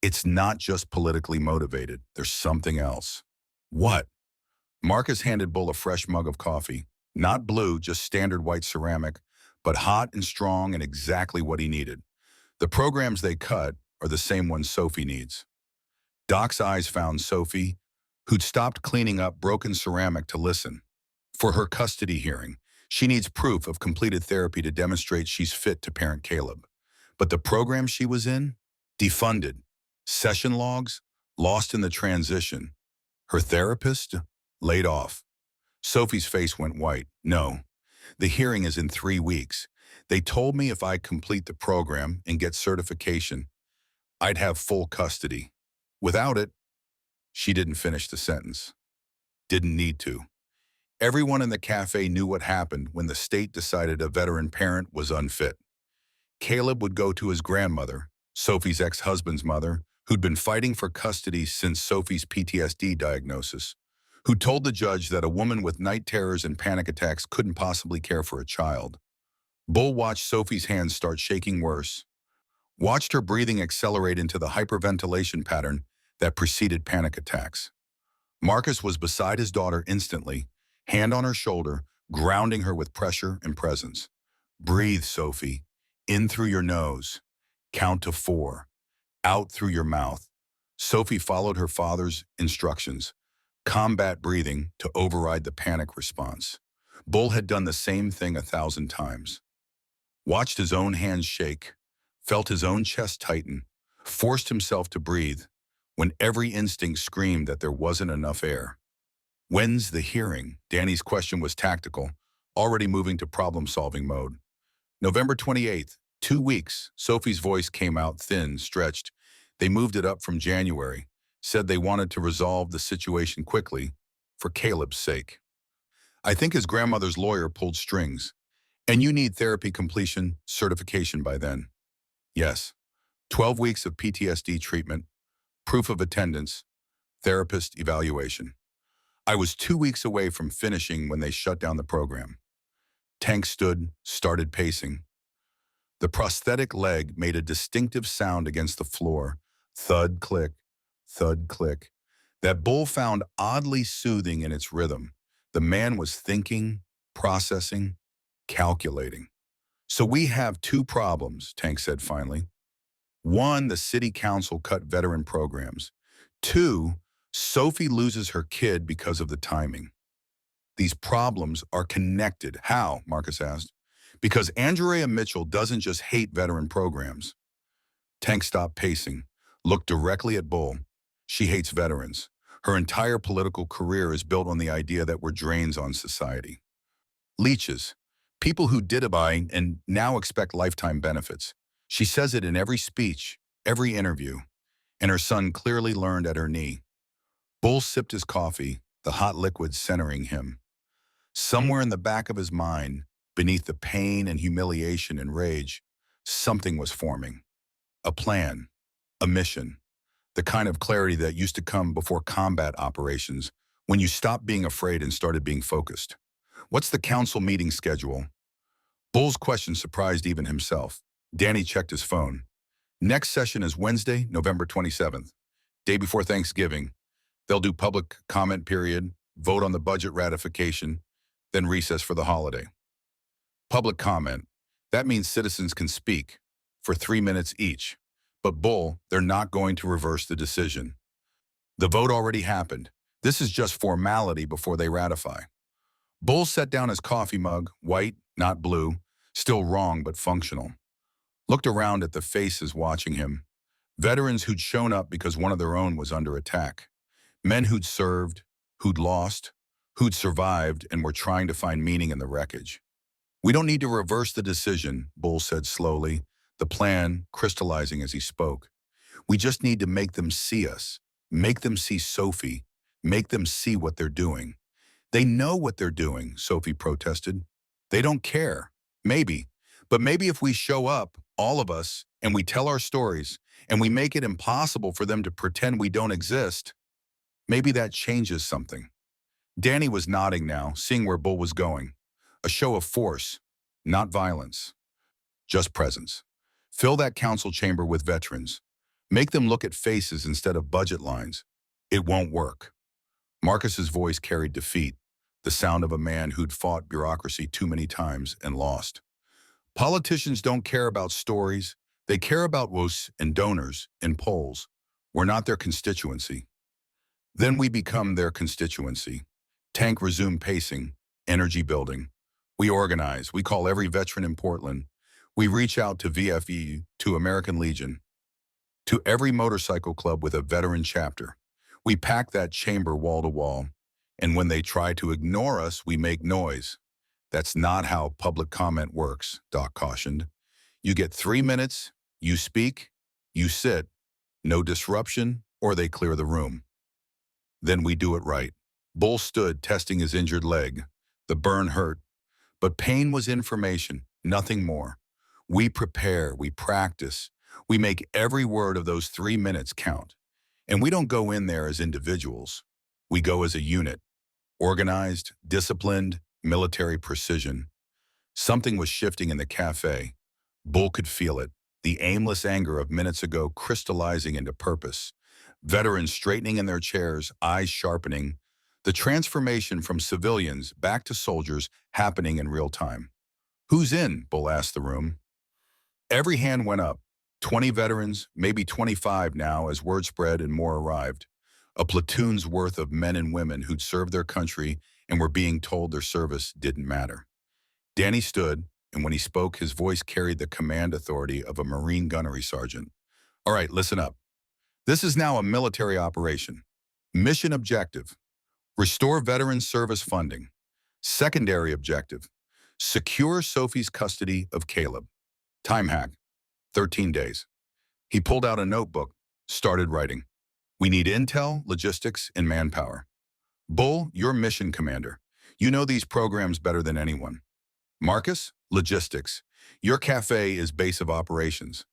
It's not just politically motivated. There's something else. What? Marcus handed Bull a fresh mug of coffee. Not blue, just standard white ceramic, but hot and strong and exactly what he needed. The programs they cut are the same ones Sophie needs. Doc's eyes found Sophie, who'd stopped cleaning up broken ceramic to listen. For her custody hearing, she needs proof of completed therapy to demonstrate she's fit to parent Caleb. But the program she was in? Defunded. Session logs? Lost in the transition. Her therapist? Laid off. Sophie's face went white. No. The hearing is in 3 weeks. They told me if I complete the program and get certification, I'd have full custody. Without it, she didn't finish the sentence. Didn't need to. Everyone in the cafe knew what happened when the state decided a veteran parent was unfit. Caleb would go to his grandmother, Sophie's ex-husband's mother, who'd been fighting for custody since Sophie's PTSD diagnosis, who told the judge that a woman with night terrors and panic attacks couldn't possibly care for a child. Bull watched Sophie's hands start shaking worse, watched her breathing accelerate into the hyperventilation pattern that preceded panic attacks. Marcus was beside his daughter instantly, hand on her shoulder, grounding her with pressure and presence. Breathe, Sophie. In through your nose. Count to 4. Out through your mouth. Sophie followed her father's instructions, Combat breathing to override the panic response. Bull had done the same thing 1,000 times. Watched his own hands shake, felt his own chest tighten, forced himself to breathe when every instinct screamed that there wasn't enough air. When's the hearing? Danny's question was tactical, already moving to problem-solving mode. November 28th, 2 weeks. Sophie's voice came out thin, stretched. They moved it up from January, said they wanted to resolve the situation quickly, for Caleb's sake. I think his grandmother's lawyer pulled strings. And you need therapy completion certification by then. Yes. 12 weeks of PTSD treatment, proof of attendance, therapist evaluation. I was 2 weeks away from finishing when they shut down the program. Tank stood, started pacing. The prosthetic leg made a distinctive sound against the floor. Thud, click, thud, click. That Bull found oddly soothing in its rhythm. The man was thinking, processing, calculating. So we have two problems, Tank said finally. One, the city council cut veteran programs. Two, Sophie loses her kid because of the timing. These problems are connected. How? Marcus asked. Because Andrea Mitchell doesn't just hate veteran programs. Tank stopped pacing, looked directly at Bull. She hates veterans. Her entire political career is built on the idea that we're drains on society. Leeches. People who did abide and now expect lifetime benefits. She says it in every speech, every interview, and her son clearly learned at her knee. Bull sipped his coffee, the hot liquid centering him. Somewhere in the back of his mind, beneath the pain and humiliation and rage, something was forming. A plan, a mission, the kind of clarity that used to come before combat operations when you stopped being afraid and started being focused. What's the council meeting schedule? Bull's question surprised even himself. Danny checked his phone. Next session is Wednesday, November 27th, day before Thanksgiving. They'll do public comment period, vote on the budget ratification, then recess for the holiday. Public comment. That means citizens can speak for 3 minutes each. But Bull, they're not going to reverse the decision. The vote already happened. This is just formality before they ratify. Bull set down his coffee mug, white, not blue, still wrong but functional. Looked around at the faces watching him. Veterans who'd shown up because one of their own was under attack. Men who'd served, who'd lost, who'd survived and were trying to find meaning in the wreckage. We don't need to reverse the decision, Bull said slowly, the plan crystallizing as he spoke. We just need to make them see us, make them see Sophie, make them see what they're doing. They know what they're doing, Sophie protested. They don't care. Maybe. But maybe if we show up, all of us, and we tell our stories, and we make it impossible for them to pretend we don't exist, maybe that changes something. Danny was nodding now, seeing where Bull was going. A show of force, not violence. Just presence. Fill that council chamber with veterans. Make them look at faces instead of budget lines. It won't work. Marcus's voice carried defeat, the sound of a man who'd fought bureaucracy too many times and lost. Politicians don't care about stories. They care about votes and donors in polls. We're not their constituency. Then we become their constituency. Tank resumed pacing, energy building. We organize. We call every veteran in Portland. We reach out to VFE, to American Legion, to every motorcycle club with a veteran chapter. We pack that chamber wall to wall, and when they try to ignore us, we make noise. That's not how public comment works, Doc cautioned. You get 3 minutes, you speak, you sit, no disruption, or they clear the room. Then we do it right. Bull stood, testing his injured leg. The burn hurt, but pain was information, nothing more. We prepare, we practice, we make every word of those 3 minutes count. And we don't go in there as individuals. We go as a unit, organized, disciplined, military precision. Something was shifting in the cafe. Bull could feel it, the aimless anger of minutes ago crystallizing into purpose. Veterans straightening in their chairs, eyes sharpening. The transformation from civilians back to soldiers happening in real time. Who's in? Bull asked the room. Every hand went up. 20 veterans, maybe 25 now as word spread and more arrived. A platoon's worth of men and women who'd served their country and were being told their service didn't matter. Danny stood, and when he spoke, his voice carried the command authority of a Marine gunnery sergeant. All right, listen up. This is now a military operation. Mission objective: restore veteran service funding. Secondary objective: secure Sophie's custody of Caleb. Time hack: 13 days. He pulled out a notebook, started writing. We need intel, logistics, and manpower. Bull, you're mission commander. You know these programs better than anyone. Marcus, logistics. Your cafe is base of operations.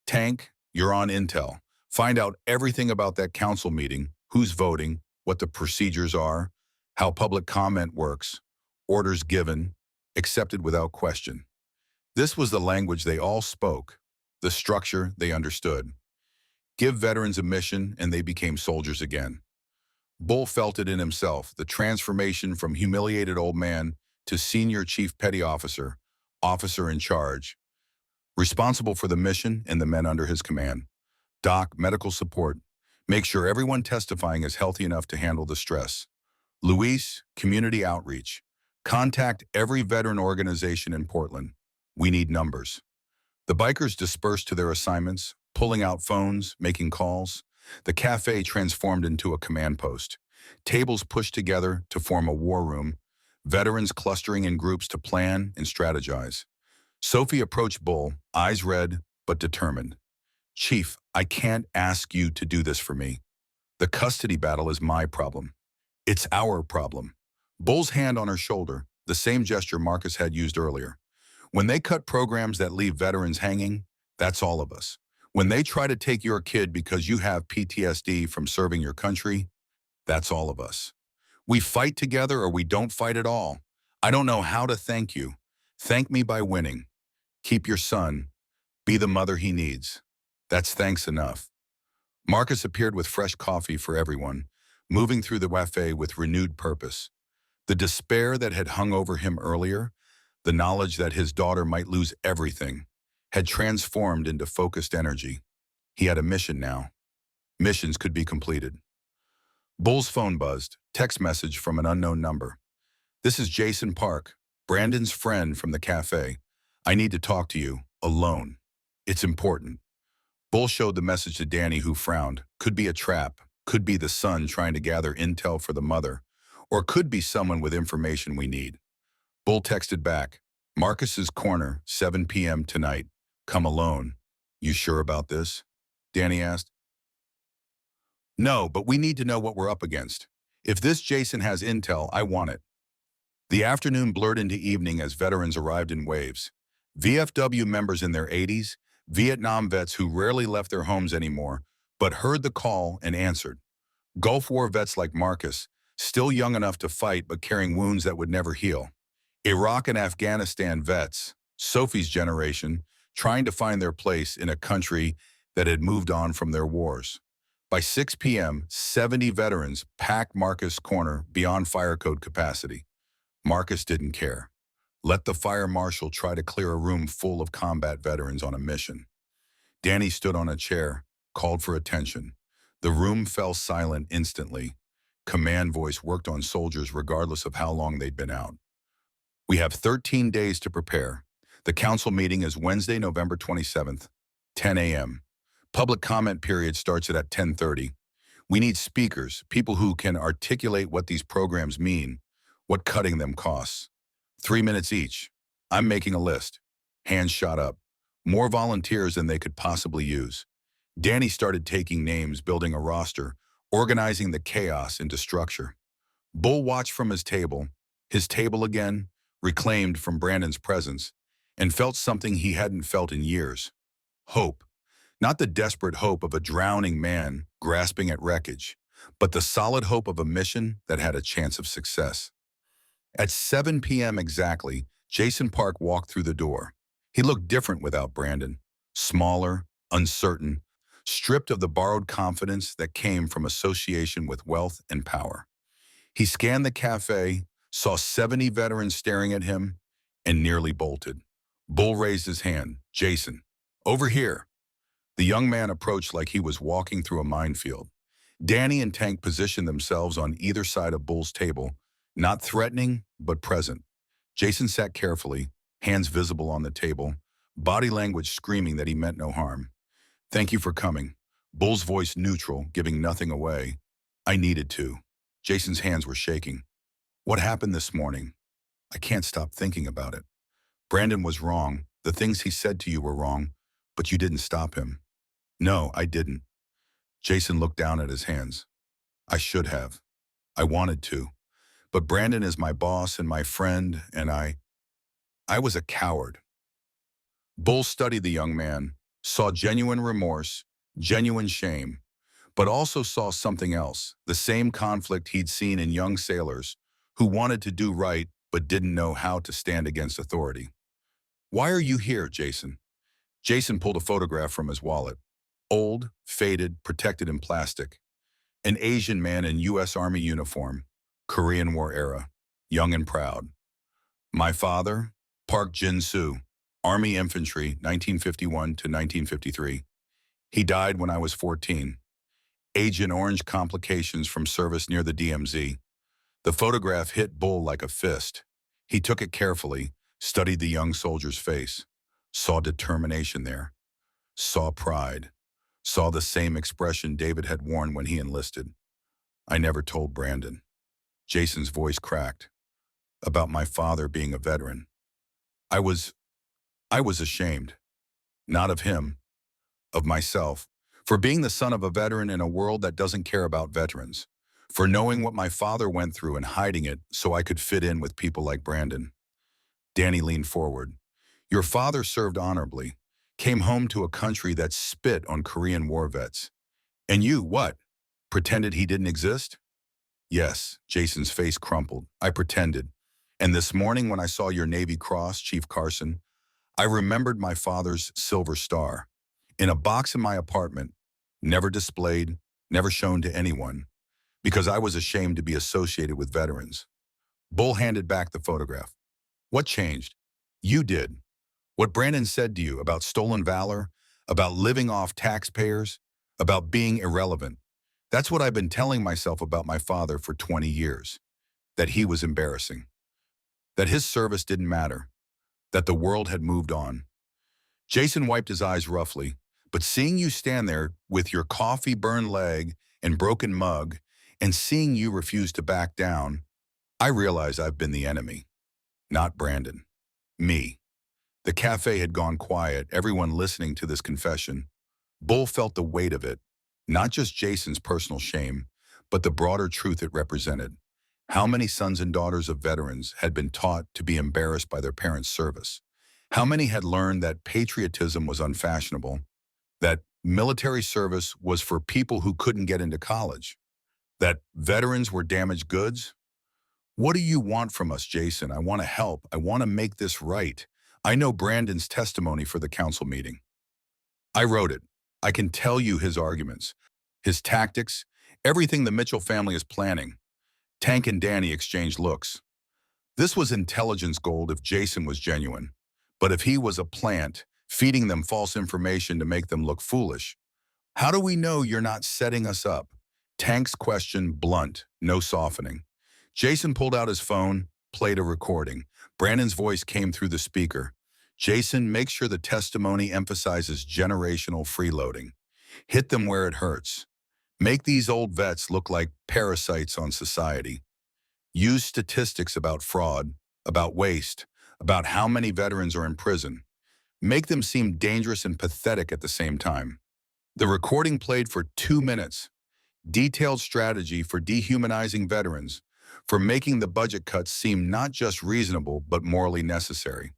Tank, you're on intel. Find out everything about that council meeting, who's voting, what the procedures are, how public comment works, orders given, accepted without question. This was the language they all spoke, the structure they understood. Give veterans a mission and they became soldiers again. Bull felt it in himself, the transformation from humiliated old man to senior chief petty officer, officer in charge, responsible for the mission and the men under his command. Doc, medical support. Make sure everyone testifying is healthy enough to handle the stress. Luis, community outreach. Contact every veteran organization in Portland. We need numbers. The bikers dispersed to their assignments, pulling out phones, making calls. The cafe transformed into a command post. Tables pushed together to form a war room, veterans clustering in groups to plan and strategize. Sophie approached Bull, eyes red but determined. Chief, I can't ask you to do this for me. The custody battle is my problem. It's our problem. Bull's hand on her shoulder, the same gesture Marcus had used earlier. When they cut programs that leave veterans hanging, that's all of us. When they try to take your kid because you have PTSD from serving your country, that's all of us. We fight together or we don't fight at all. I don't know how to thank you. Thank me by winning. Keep your son. Be the mother he needs. That's thanks enough. Marcus appeared with fresh coffee for everyone, moving through the cafe with renewed purpose. The despair that had hung over him earlier, the knowledge that his daughter might lose everything, had transformed into focused energy. He had a mission now. Missions could be completed. Bull's phone buzzed, text message from an unknown number. This is Jason Park, Brandon's friend from the cafe. I need to talk to you, alone. It's important. Bull showed the message to Danny, who frowned. Could be a trap, could be the son trying to gather intel for the mother, or could be someone with information we need. Bull texted back, Marcus's corner, 7 p.m. tonight. Come alone. You sure about this? Danny asked. No, but we need to know what we're up against. If this Jason has intel, I want it. The afternoon blurred into evening as veterans arrived in waves. VFW members in their 80s, Vietnam vets who rarely left their homes anymore, but heard the call and answered. Gulf War vets like Marcus, still young enough to fight but carrying wounds that would never heal. Iraq and Afghanistan vets, Sophie's generation, trying to find their place in a country that had moved on from their wars. By 6 p.m., 70 veterans packed Marcus' corner beyond fire code capacity. Marcus didn't care. Let the fire marshal try to clear a room full of combat veterans on a mission. Danny stood on a chair, called for attention. The room fell silent instantly. Command voice worked on soldiers regardless of how long they'd been out. We have 13 days to prepare. The council meeting is Wednesday, November 27th, 10 a.m. Public comment period starts at 10:30. We need speakers, people who can articulate what these programs mean, what cutting them costs. 3 minutes each. I'm making a list. Hands shot up. More volunteers than they could possibly use. Danny started taking names, building a roster, organizing the chaos into structure. Bull watched from his table again, reclaimed from Brandon's presence, and felt something he hadn't felt in years. Hope. Not the desperate hope of a drowning man grasping at wreckage, but the solid hope of a mission that had a chance of success. At 7 p.m. exactly, Jason Park walked through the door. He looked different without Brandon. Smaller, uncertain, stripped of the borrowed confidence that came from association with wealth and power. He scanned the cafe, saw 70 veterans staring at him, and nearly bolted. Bull raised his hand. Jason, over here. The young man approached like he was walking through a minefield. Danny and Tank positioned themselves on either side of Bull's table, not threatening, but present. Jason sat carefully, hands visible on the table, body language screaming that he meant no harm. Thank you for coming. Bull's voice neutral, giving nothing away. I needed to. Jason's hands were shaking. What happened this morning? I can't stop thinking about it. Brandon was wrong. The things he said to you were wrong, but you didn't stop him. No, I didn't. Jason looked down at his hands. I should have. I wanted to. But Brandon is my boss and my friend, and I was a coward. Bull studied the young man, saw genuine remorse, genuine shame, but also saw something else, the same conflict he'd seen in young sailors who wanted to do right but didn't know how to stand against authority. Why are you here, Jason? Jason pulled a photograph from his wallet. Old, faded, protected in plastic. An Asian man in U.S. Army uniform, Korean War era, young and proud. My father, Park Jin-soo, Army Infantry, 1951 to 1953. He died when I was 14. Agent Orange complications from service near the DMZ. The photograph hit Bull like a fist. He took it carefully, studied the young soldier's face, saw determination there, saw pride, saw the same expression David had worn when he enlisted. I never told Brandon. Jason's voice cracked. About my father being a veteran. I was ashamed. Not of him, of myself, for being the son of a veteran in a world that doesn't care about veterans, for knowing what my father went through and hiding it so I could fit in with people like Brandon. Danny leaned forward. Your father served honorably, came home to a country that spit on Korean War vets. And you, what? Pretended he didn't exist? Yes, Jason's face crumpled. I pretended. And this morning when I saw your Navy Cross, Chief Carson, I remembered my father's Silver Star. In a box in my apartment, never displayed, never shown to anyone, because I was ashamed to be associated with veterans. Bull handed back the photograph. What changed? You did. What Brandon said to you about stolen valor, about living off taxpayers, about being irrelevant. That's what I've been telling myself about my father for 20 years. That he was embarrassing. That his service didn't matter. That the world had moved on. Jason wiped his eyes roughly, but seeing you stand there with your coffee-burned leg and broken mug, and seeing you refuse to back down, I realize I've been the enemy. Not Brandon. Me. The cafe had gone quiet, everyone listening to this confession. Bull felt the weight of it, not just Jason's personal shame, but the broader truth it represented. How many sons and daughters of veterans had been taught to be embarrassed by their parents' service? How many had learned that patriotism was unfashionable, that military service was for people who couldn't get into college, that veterans were damaged goods? What do you want from us, Jason? I want to help. I want to make this right. I know Brandon's testimony for the council meeting. I wrote it. I can tell you his arguments, his tactics, everything the Mitchell family is planning. Tank and Danny exchanged looks. This was intelligence gold if Jason was genuine. But if he was a plant, feeding them false information to make them look foolish, how do we know you're not setting us up? Tank's question blunt, no softening. Jason pulled out his phone, played a recording. Brandon's voice came through the speaker. Jason, make sure the testimony emphasizes generational freeloading. Hit them where it hurts. Make these old vets look like parasites on society. Use statistics about fraud, about waste, about how many veterans are in prison. Make them seem dangerous and pathetic at the same time. The recording played for 2 minutes. Detailed strategy for dehumanizing veterans, for making the budget cuts seem not just reasonable but morally necessary.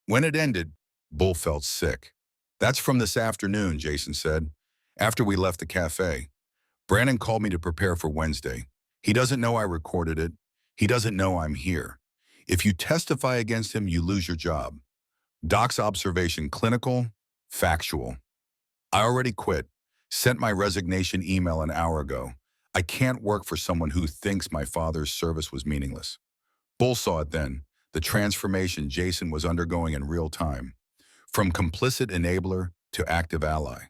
When it ended, Bull felt sick. That's from this afternoon, Jason said, after we left the cafe. Brandon called me to prepare for Wednesday. He doesn't know I recorded it. He doesn't know I'm here. If you testify against him, you lose your job. Doc's observation clinical, factual. I already quit. Sent my resignation email an hour ago. I can't work for someone who thinks my father's service was meaningless. Bull saw it then, the transformation Jason was undergoing in real time. From complicit enabler to active ally.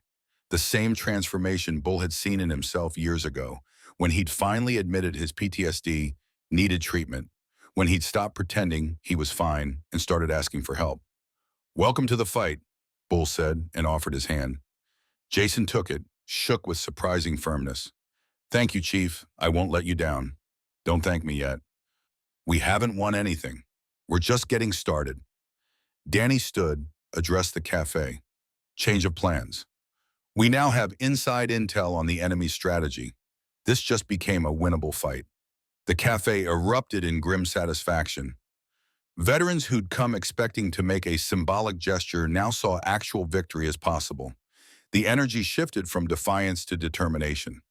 The same transformation Bull had seen in himself years ago, when he'd finally admitted his PTSD needed treatment, when he'd stopped pretending he was fine and started asking for help. "Welcome to the fight," Bull said and offered his hand. Jason took it, shook with surprising firmness. "Thank you, Chief. I won't let you down." "Don't thank me yet. We haven't won anything. We're just getting started." Danny stood, addressed the cafe. "Change of plans. We now have inside intel on the enemy's strategy. This just became a winnable fight." The cafe erupted in grim satisfaction. Veterans who'd come expecting to make a symbolic gesture now saw actual victory as possible. The energy shifted from defiance to determination.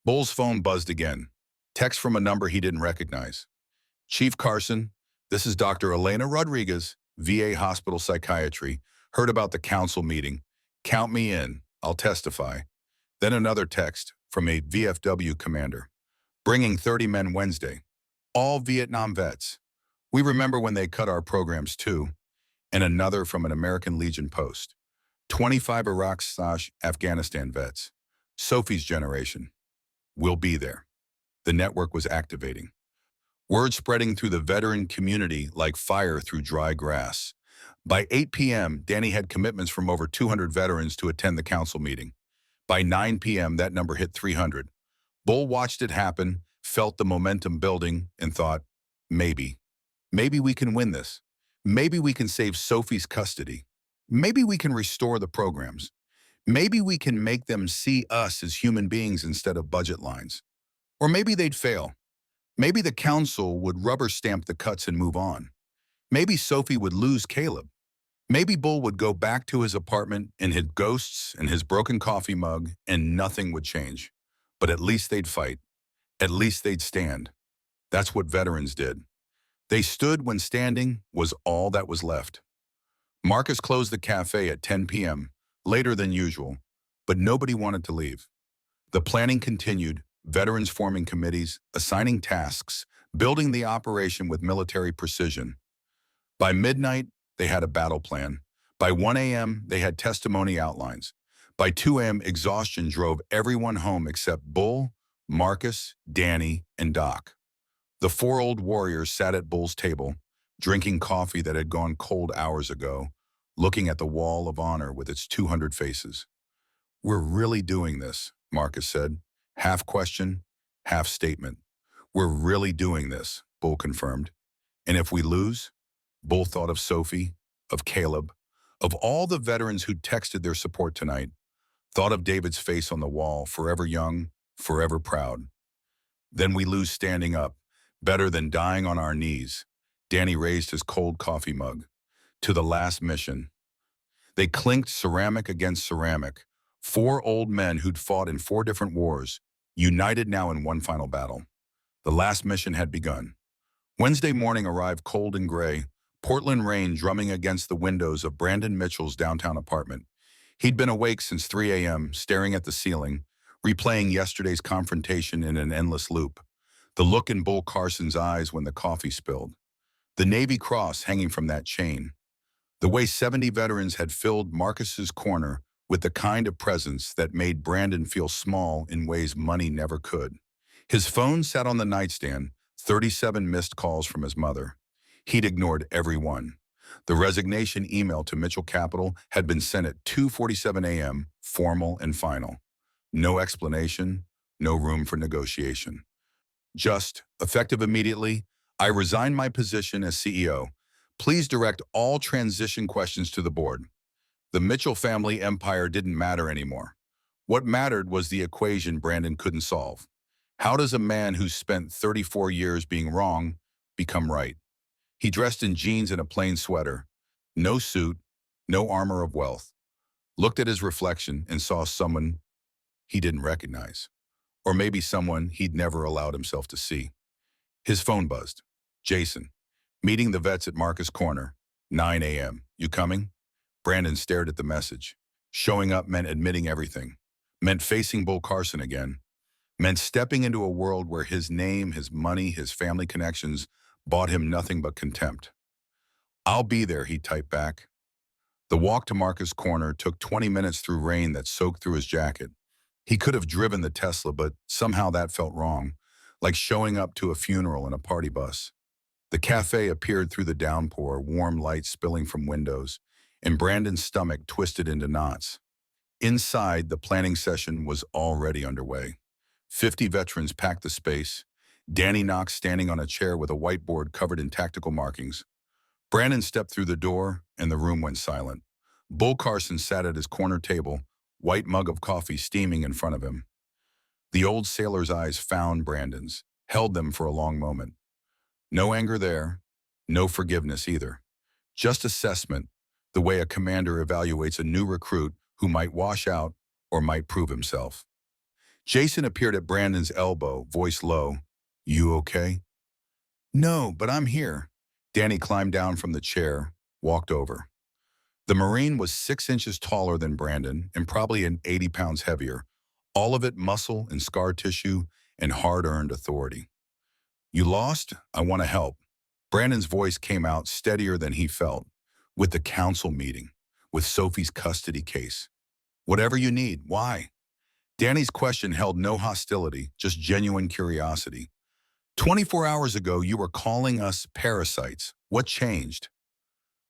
Bull's phone buzzed again. Text from a number he didn't recognize. "Chief Carson, this is Dr. Elena Rodriguez, VA Hospital Psychiatry. Heard about the council meeting. Count me in. I'll testify." Then another text from a VFW commander. "Bringing 30 men Wednesday. All Vietnam vets. We remember when they cut our programs too." And another from an American Legion post. 25 Iraq/Afghanistan vets. Sophie's generation. We'll be there. The network was activating. Word spreading through the veteran community like fire through dry grass. By 8 p.m., Danny had commitments from over 200 veterans to attend the council meeting. By 9 p.m., that number hit 300. Bull watched it happen, felt the momentum building, and thought, maybe we can win this. Maybe we can save Sophie's custody. Maybe we can restore the programs. Maybe we can make them see us as human beings instead of budget lines. Or maybe they'd fail. Maybe the council would rubber stamp the cuts and move on. Maybe Sophie would lose Caleb. Maybe Bull would go back to his apartment and his ghosts and his broken coffee mug and nothing would change. But at least they'd fight. At least they'd stand. That's what veterans did. They stood when standing was all that was left. Marcus closed the cafe at 10 p.m., later than usual, but nobody wanted to leave. The planning continued, veterans forming committees, assigning tasks, building the operation with military precision. By midnight, they had a battle plan. By 1 a.m., they had testimony outlines. By 2 a.m., exhaustion drove everyone home except Bull, Marcus, Danny, and Doc. The four old warriors sat at Bull's table, drinking coffee that had gone cold hours ago, looking at the wall of honor with its 200 faces. "We're really doing this," Marcus said, half question, half statement. "We're really doing this," Bull confirmed. "And if we lose?" Bull thought of Sophie, of Caleb, of all the veterans who'd texted their support tonight, thought of David's face on the wall, forever young, forever proud. "Then we lose standing up, better than dying on our knees." Danny raised his cold coffee mug. "To the last mission." They clinked ceramic against ceramic. Four old men who'd fought in 4 different wars, united now in one final battle. The last mission had begun. Wednesday morning arrived cold and gray, Portland rain drumming against the windows of Brandon Mitchell's downtown apartment. He'd been awake since 3 a.m., staring at the ceiling, replaying yesterday's confrontation in an endless loop. The look in Bull Carson's eyes when the coffee spilled. The Navy Cross hanging from that chain. The way 70 veterans had filled Marcus's corner with the kind of presence that made Brandon feel small in ways money never could. His phone sat on the nightstand, 37 missed calls from his mother. He'd ignored every one. The resignation email to Mitchell Capital had been sent at 2:47 a.m., formal and final. No explanation, no room for negotiation. Just, effective immediately, "I resign my position as CEO. Please direct all transition questions to the board." The Mitchell family empire didn't matter anymore. What mattered was the equation Brandon couldn't solve. How does a man who's spent 34 years being wrong become right? He dressed in jeans and a plain sweater. No suit, no armor of wealth. Looked at his reflection and saw someone he didn't recognize. Or maybe someone he'd never allowed himself to see. His phone buzzed. "Jason, meeting the vets at Marcus Corner, 9 a.m. You coming?" Brandon stared at the message. Showing up meant admitting everything. Meant facing Bull Carson again. Meant stepping into a world where his name, his money, his family connections bought him nothing but contempt. "I'll be there," he typed back. The walk to Marcus' corner took 20 minutes through rain that soaked through his jacket. He could have driven the Tesla, but somehow that felt wrong, like showing up to a funeral in a party bus. The cafe appeared through the downpour, warm light spilling from windows, and Brandon's stomach twisted into knots. Inside, the planning session was already underway. 50 veterans packed the space, Danny Knox standing on a chair with a whiteboard covered in tactical markings. Brandon stepped through the door, and the room went silent. Bull Carson sat at his corner table, white mug of coffee steaming in front of him. The old sailor's eyes found Brandon's, held them for a long moment. No anger there, no forgiveness either. Just assessment, the way a commander evaluates a new recruit who might wash out or might prove himself. Jason appeared at Brandon's elbow, voice low. "You okay?" "No, but I'm here." Danny climbed down from the chair, walked over. The Marine was 6 inches taller than Brandon and probably 80 pounds heavier, all of it muscle and scar tissue and hard-earned authority. "You lost? I want to help." Brandon's voice came out steadier than he felt. "With the council meeting, with Sophie's custody case. Whatever you need, why?" Danny's question held no hostility, just genuine curiosity. 24 hours ago, you were calling us parasites. What changed?"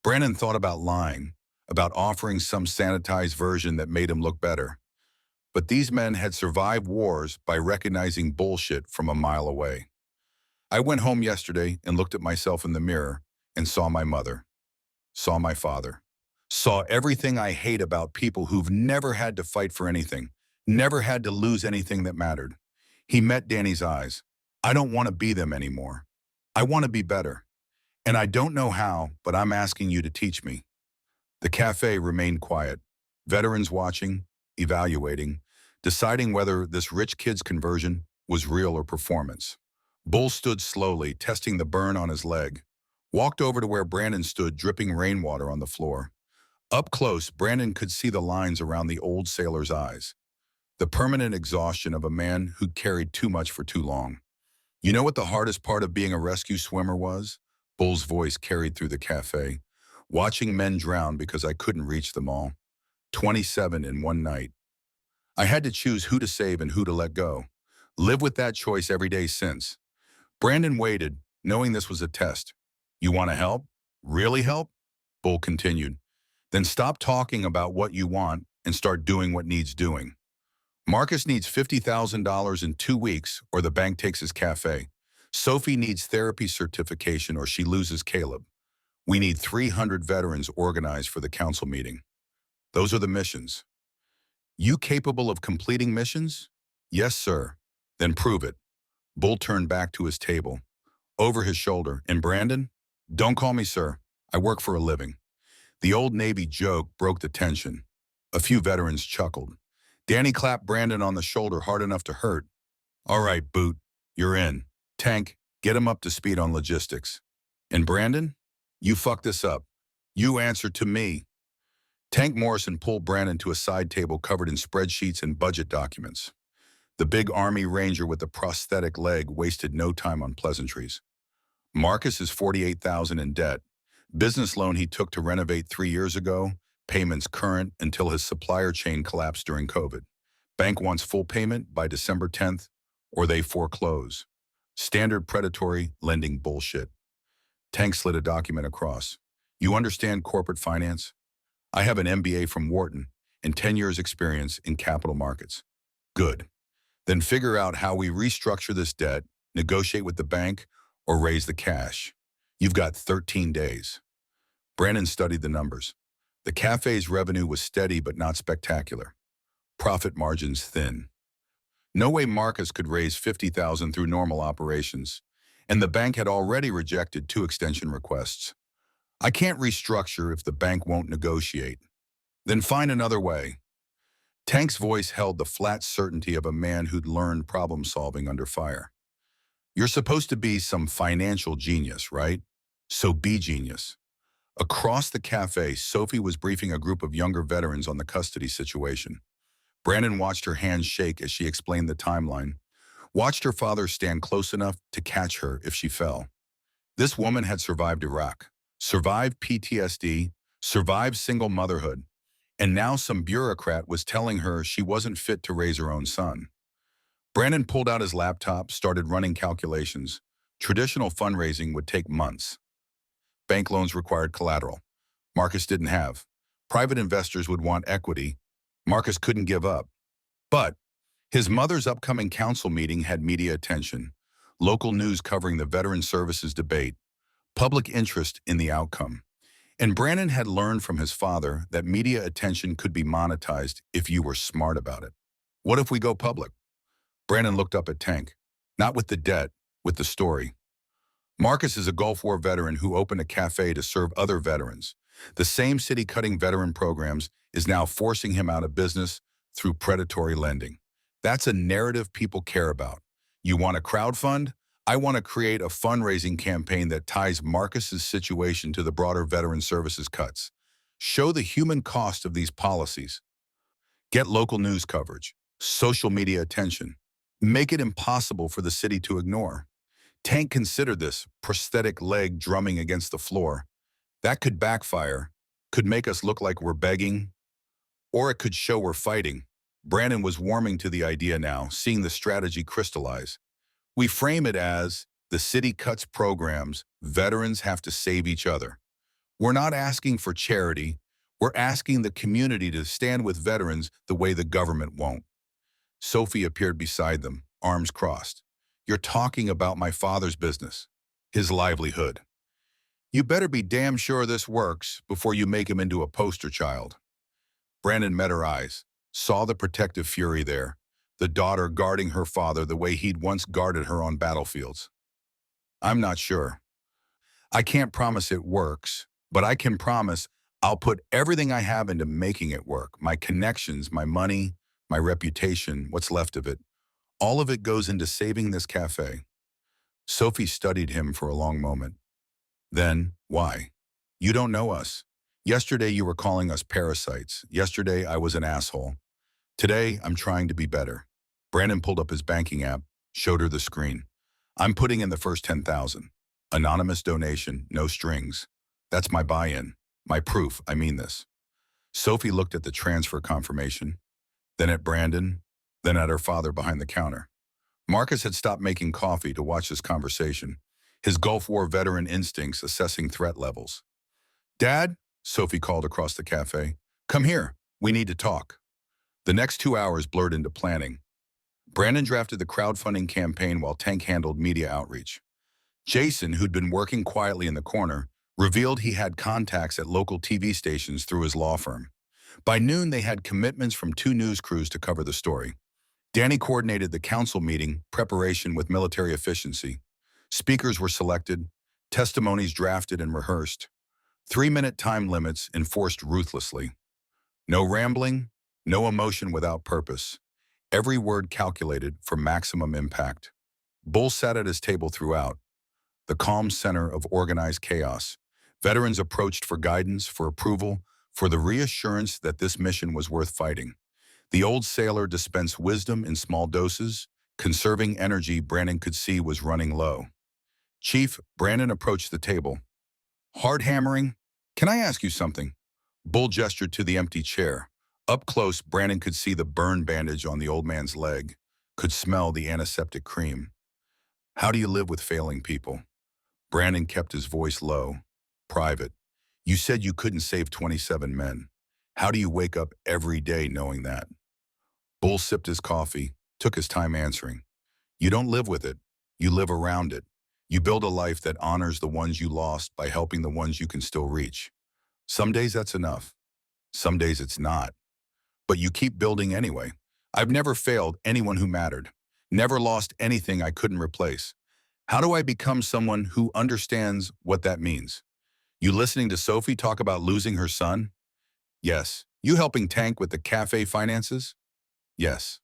Brandon thought about lying, about offering some sanitized version that made him look better. But these men had survived wars by recognizing bullshit from a mile away. "I went home yesterday and looked at myself in the mirror and saw my mother, saw my father, saw everything I hate about people who've never had to fight for anything, never had to lose anything that mattered." He met Danny's eyes. "I don't want to be them anymore. I want to be better. And I don't know how, but I'm asking you to teach me." The cafe remained quiet. Veterans watching, evaluating, deciding whether this rich kid's conversion was real or performance. Bull stood slowly, testing the burn on his leg. Walked over to where Brandon stood, dripping rainwater on the floor. Up close, Brandon could see the lines around the old sailor's eyes. The permanent exhaustion of a man who'd carried too much for too long. "You know what the hardest part of being a rescue swimmer was?" Bull's voice carried through the cafe. "Watching men drown because I couldn't reach them all. 27 in one night. I had to choose who to save and who to let go. Live with that choice every day since." Brandon waited, knowing this was a test. "You want to help? Really help?" Bull continued. "Then stop talking about what you want and start doing what needs doing. Marcus needs $50,000 in 2 weeks or the bank takes his cafe. Sophie needs therapy certification or she loses Caleb. We need 300 veterans organized for the council meeting. Those are the missions. You capable of completing missions?" "Yes, sir." "Then prove it." Bull turned back to his table. Over his shoulder, "And Brandon? Don't call me sir. I work for a living." The old Navy joke broke the tension. A few veterans chuckled. Danny clapped Brandon on the shoulder hard enough to hurt. "All right, Boot, you're in. Tank, get him up to speed on logistics. And Brandon, you fuck this up. You answer to me." Tank Morrison pulled Brandon to a side table covered in spreadsheets and budget documents. The big Army Ranger with the prosthetic leg wasted no time on pleasantries. "Marcus is $48,000 in debt. Business loan he took to renovate 3 years ago, payments current until his supplier chain collapsed during COVID. Bank wants full payment by December 10th, or they foreclose. Standard predatory lending bullshit." Tank slid a document across. "You understand corporate finance? I have an MBA from Wharton and 10 years experience in capital markets." "Good. Then figure out how we restructure this debt, negotiate with the bank, or raise the cash. You've got 13 days. Brandon studied the numbers. The cafe's revenue was steady but not spectacular. Profit margins thin. No way Marcus could raise 50,000 through normal operations, and the bank had already rejected 2 extension requests. "I can't restructure if the bank won't negotiate." "Then find another way." Tank's voice held the flat certainty of a man who'd learned problem solving under fire. "You're supposed to be some financial genius, right? So be genius." Across the cafe, Sophie was briefing a group of younger veterans on the custody situation. Brandon watched her hands shake as she explained the timeline, watched her father stand close enough to catch her if she fell. This woman had survived Iraq, survived PTSD, survived single motherhood, and now some bureaucrat was telling her she wasn't fit to raise her own son. Brandon pulled out his laptop, started running calculations. Traditional fundraising would take months. Bank loans required collateral. Marcus didn't have. Private investors would want equity. Marcus couldn't give up. But his mother's upcoming council meeting had media attention, local news covering the Veteran Services debate, public interest in the outcome. And Brandon had learned from his father that media attention could be monetized if you were smart about it. What if we go public? Brandon looked up at Tank. Not with the debt, with the story. Marcus is a Gulf War veteran who opened a cafe to serve other veterans. The same city cutting veteran programs is now forcing him out of business through predatory lending. That's a narrative people care about. You want a crowdfund? I want to create a fundraising campaign that ties Marcus's situation to the broader veteran services cuts. Show the human cost of these policies. Get local news coverage, social media attention. Make it impossible for the city to ignore. Tank considered this prosthetic leg drumming against the floor. That could backfire, could make us look like we're begging, or it could show we're fighting. Brandon was warming to the idea now, seeing the strategy crystallize. We frame it as the city cuts programs, veterans have to save each other. We're not asking for charity, we're asking the community to stand with veterans the way the government won't. Sophie appeared beside them, arms crossed. You're talking about my father's business, his livelihood. You better be damn sure this works before you make him into a poster child. Brandon met her eyes, saw the protective fury there, the daughter guarding her father the way he'd once guarded her on battlefields. I'm not sure. I can't promise it works, but I can promise I'll put everything I have into making it work. My connections, my money, my reputation, what's left of it. All of it goes into saving this cafe. Sophie studied him for a long moment. Then, why? You don't know us. Yesterday you were calling us parasites. Yesterday I was an asshole. Today I'm trying to be better. Brandon pulled up his banking app, showed her the screen. I'm putting in the first 10,000. Anonymous donation, no strings. That's my buy-in. My proof, I mean this. Sophie looked at the transfer confirmation, then at Brandon, then at her father behind the counter. Marcus had stopped making coffee to watch this conversation, his Gulf War veteran instincts assessing threat levels. Dad, Sophie called across the cafe, come here, we need to talk. The next 2 hours blurred into planning. Brandon drafted the crowdfunding campaign while Tank handled media outreach. Jason, who'd been working quietly in the corner, revealed he had contacts at local TV stations through his law firm. By noon, they had commitments from 2 news crews to cover the story. Danny coordinated the council meeting preparation with military efficiency. Speakers were selected, testimonies drafted and rehearsed. 3-minute time limits enforced ruthlessly. No rambling, no emotion without purpose. Every word calculated for maximum impact. Bull sat at his table throughout, the calm center of organized chaos. Veterans approached for guidance, for approval, for the reassurance that this mission was worth fighting. The old sailor dispensed wisdom in small doses. Conserving energy Brandon could see was running low. Chief, Brandon approached the table. Hard hammering? Can I ask you something? Bull gestured to the empty chair. Up close, Brandon could see the burn bandage on the old man's leg, could smell the antiseptic cream. How do you live with failing people? Brandon kept his voice low, private. You said you couldn't save 27 men. How do you wake up every day knowing that? Bull sipped his coffee, took his time answering. You don't live with it. You live around it. You build a life that honors the ones you lost by helping the ones you can still reach. Some days that's enough. Some days it's not. But you keep building anyway. I've never failed anyone who mattered. Never lost anything I couldn't replace. How do I become someone who understands what that means? You listening to Sophie talk about losing her son? Yes. You helping Tank with the cafe finances? Yes.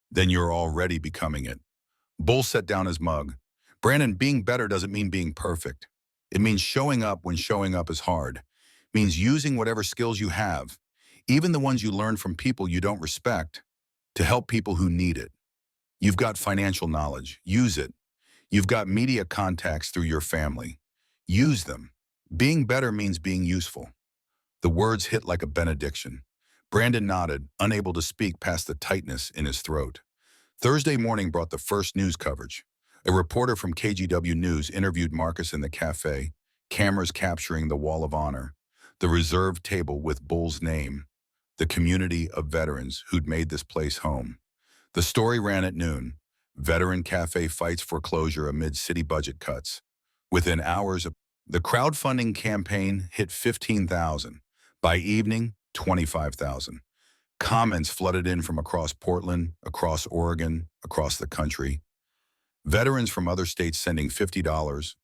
Then you're already becoming it. Bull set down his mug. Brandon, being better doesn't mean being perfect. It means showing up when showing up is hard. It means using whatever skills you have, even the ones you learn from people you don't respect, to help people who need it. You've got financial knowledge. Use it. You've got media contacts through your family. Use them. Being better means being useful. The words hit like a benediction. Brandon nodded, unable to speak past the tightness in his throat. Thursday morning brought the first news coverage. A reporter from KGW News interviewed Marcus in the cafe, cameras capturing the Wall of Honor, the reserved table with Bull's name, the community of veterans who'd made this place home. The story ran at noon. Veteran cafe fights for closure amid city budget cuts. Within hours, the crowdfunding campaign hit 15,000. By evening, 25,000. Comments flooded in from across Portland, across Oregon, across the country. Veterans from other states sending $50,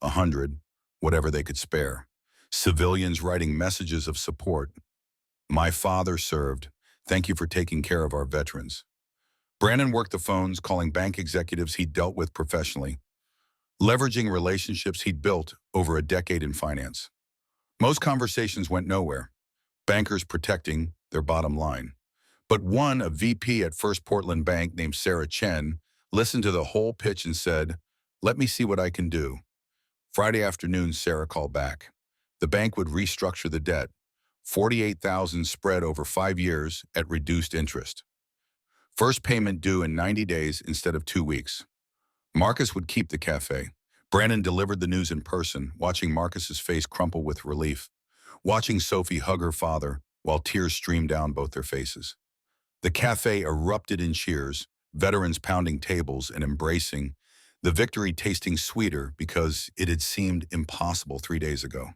$100, whatever they could spare. Civilians writing messages of support. My father served. Thank you for taking care of our veterans. Brandon worked the phones, calling bank executives he'd dealt with professionally, leveraging relationships he'd built over a decade in finance. Most conversations went nowhere, bankers protecting their bottom line. But one, a VP at First Portland Bank named Sarah Chen, listened to the whole pitch and said, "Let me see what I can do." Friday afternoon, Sarah called back. The bank would restructure the debt, 48,000 spread over 5 years at reduced interest. First payment due in 90 days instead of 2 weeks. Marcus would keep the cafe. Brandon delivered the news in person, watching Marcus's face crumple with relief, watching Sophie hug her father while tears streamed down both their faces. The cafe erupted in cheers, veterans pounding tables and embracing, the victory tasting sweeter because it had seemed impossible 3 days ago.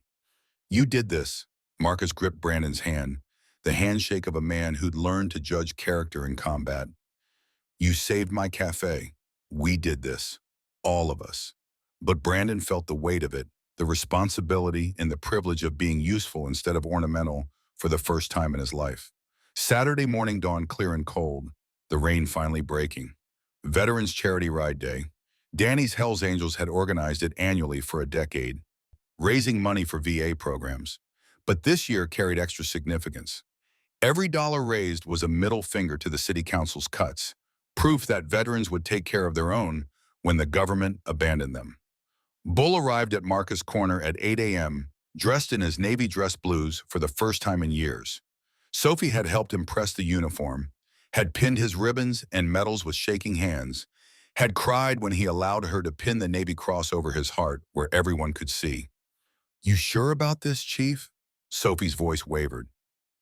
You did this. Marcus gripped Brandon's hand, the handshake of a man who'd learned to judge character in combat. You saved my cafe. We did this. All of us. But Brandon felt the weight of it, the responsibility and the privilege of being useful instead of ornamental for the first time in his life. Saturday morning dawned clear and cold, the rain finally breaking. Veterans Charity Ride Day. Danny's Hells Angels had organized it annually for a decade, raising money for VA programs. But this year carried extra significance. Every dollar raised was a middle finger to the city council's cuts, proof that veterans would take care of their own when the government abandoned them. Bull arrived at Marcus Corner at 8 a.m., dressed in his navy dress blues for the first time in years. Sophie had helped him press the uniform, had pinned his ribbons and medals with shaking hands, had cried when he allowed her to pin the Navy Cross over his heart where everyone could see. You sure about this, Chief? Sophie's voice wavered.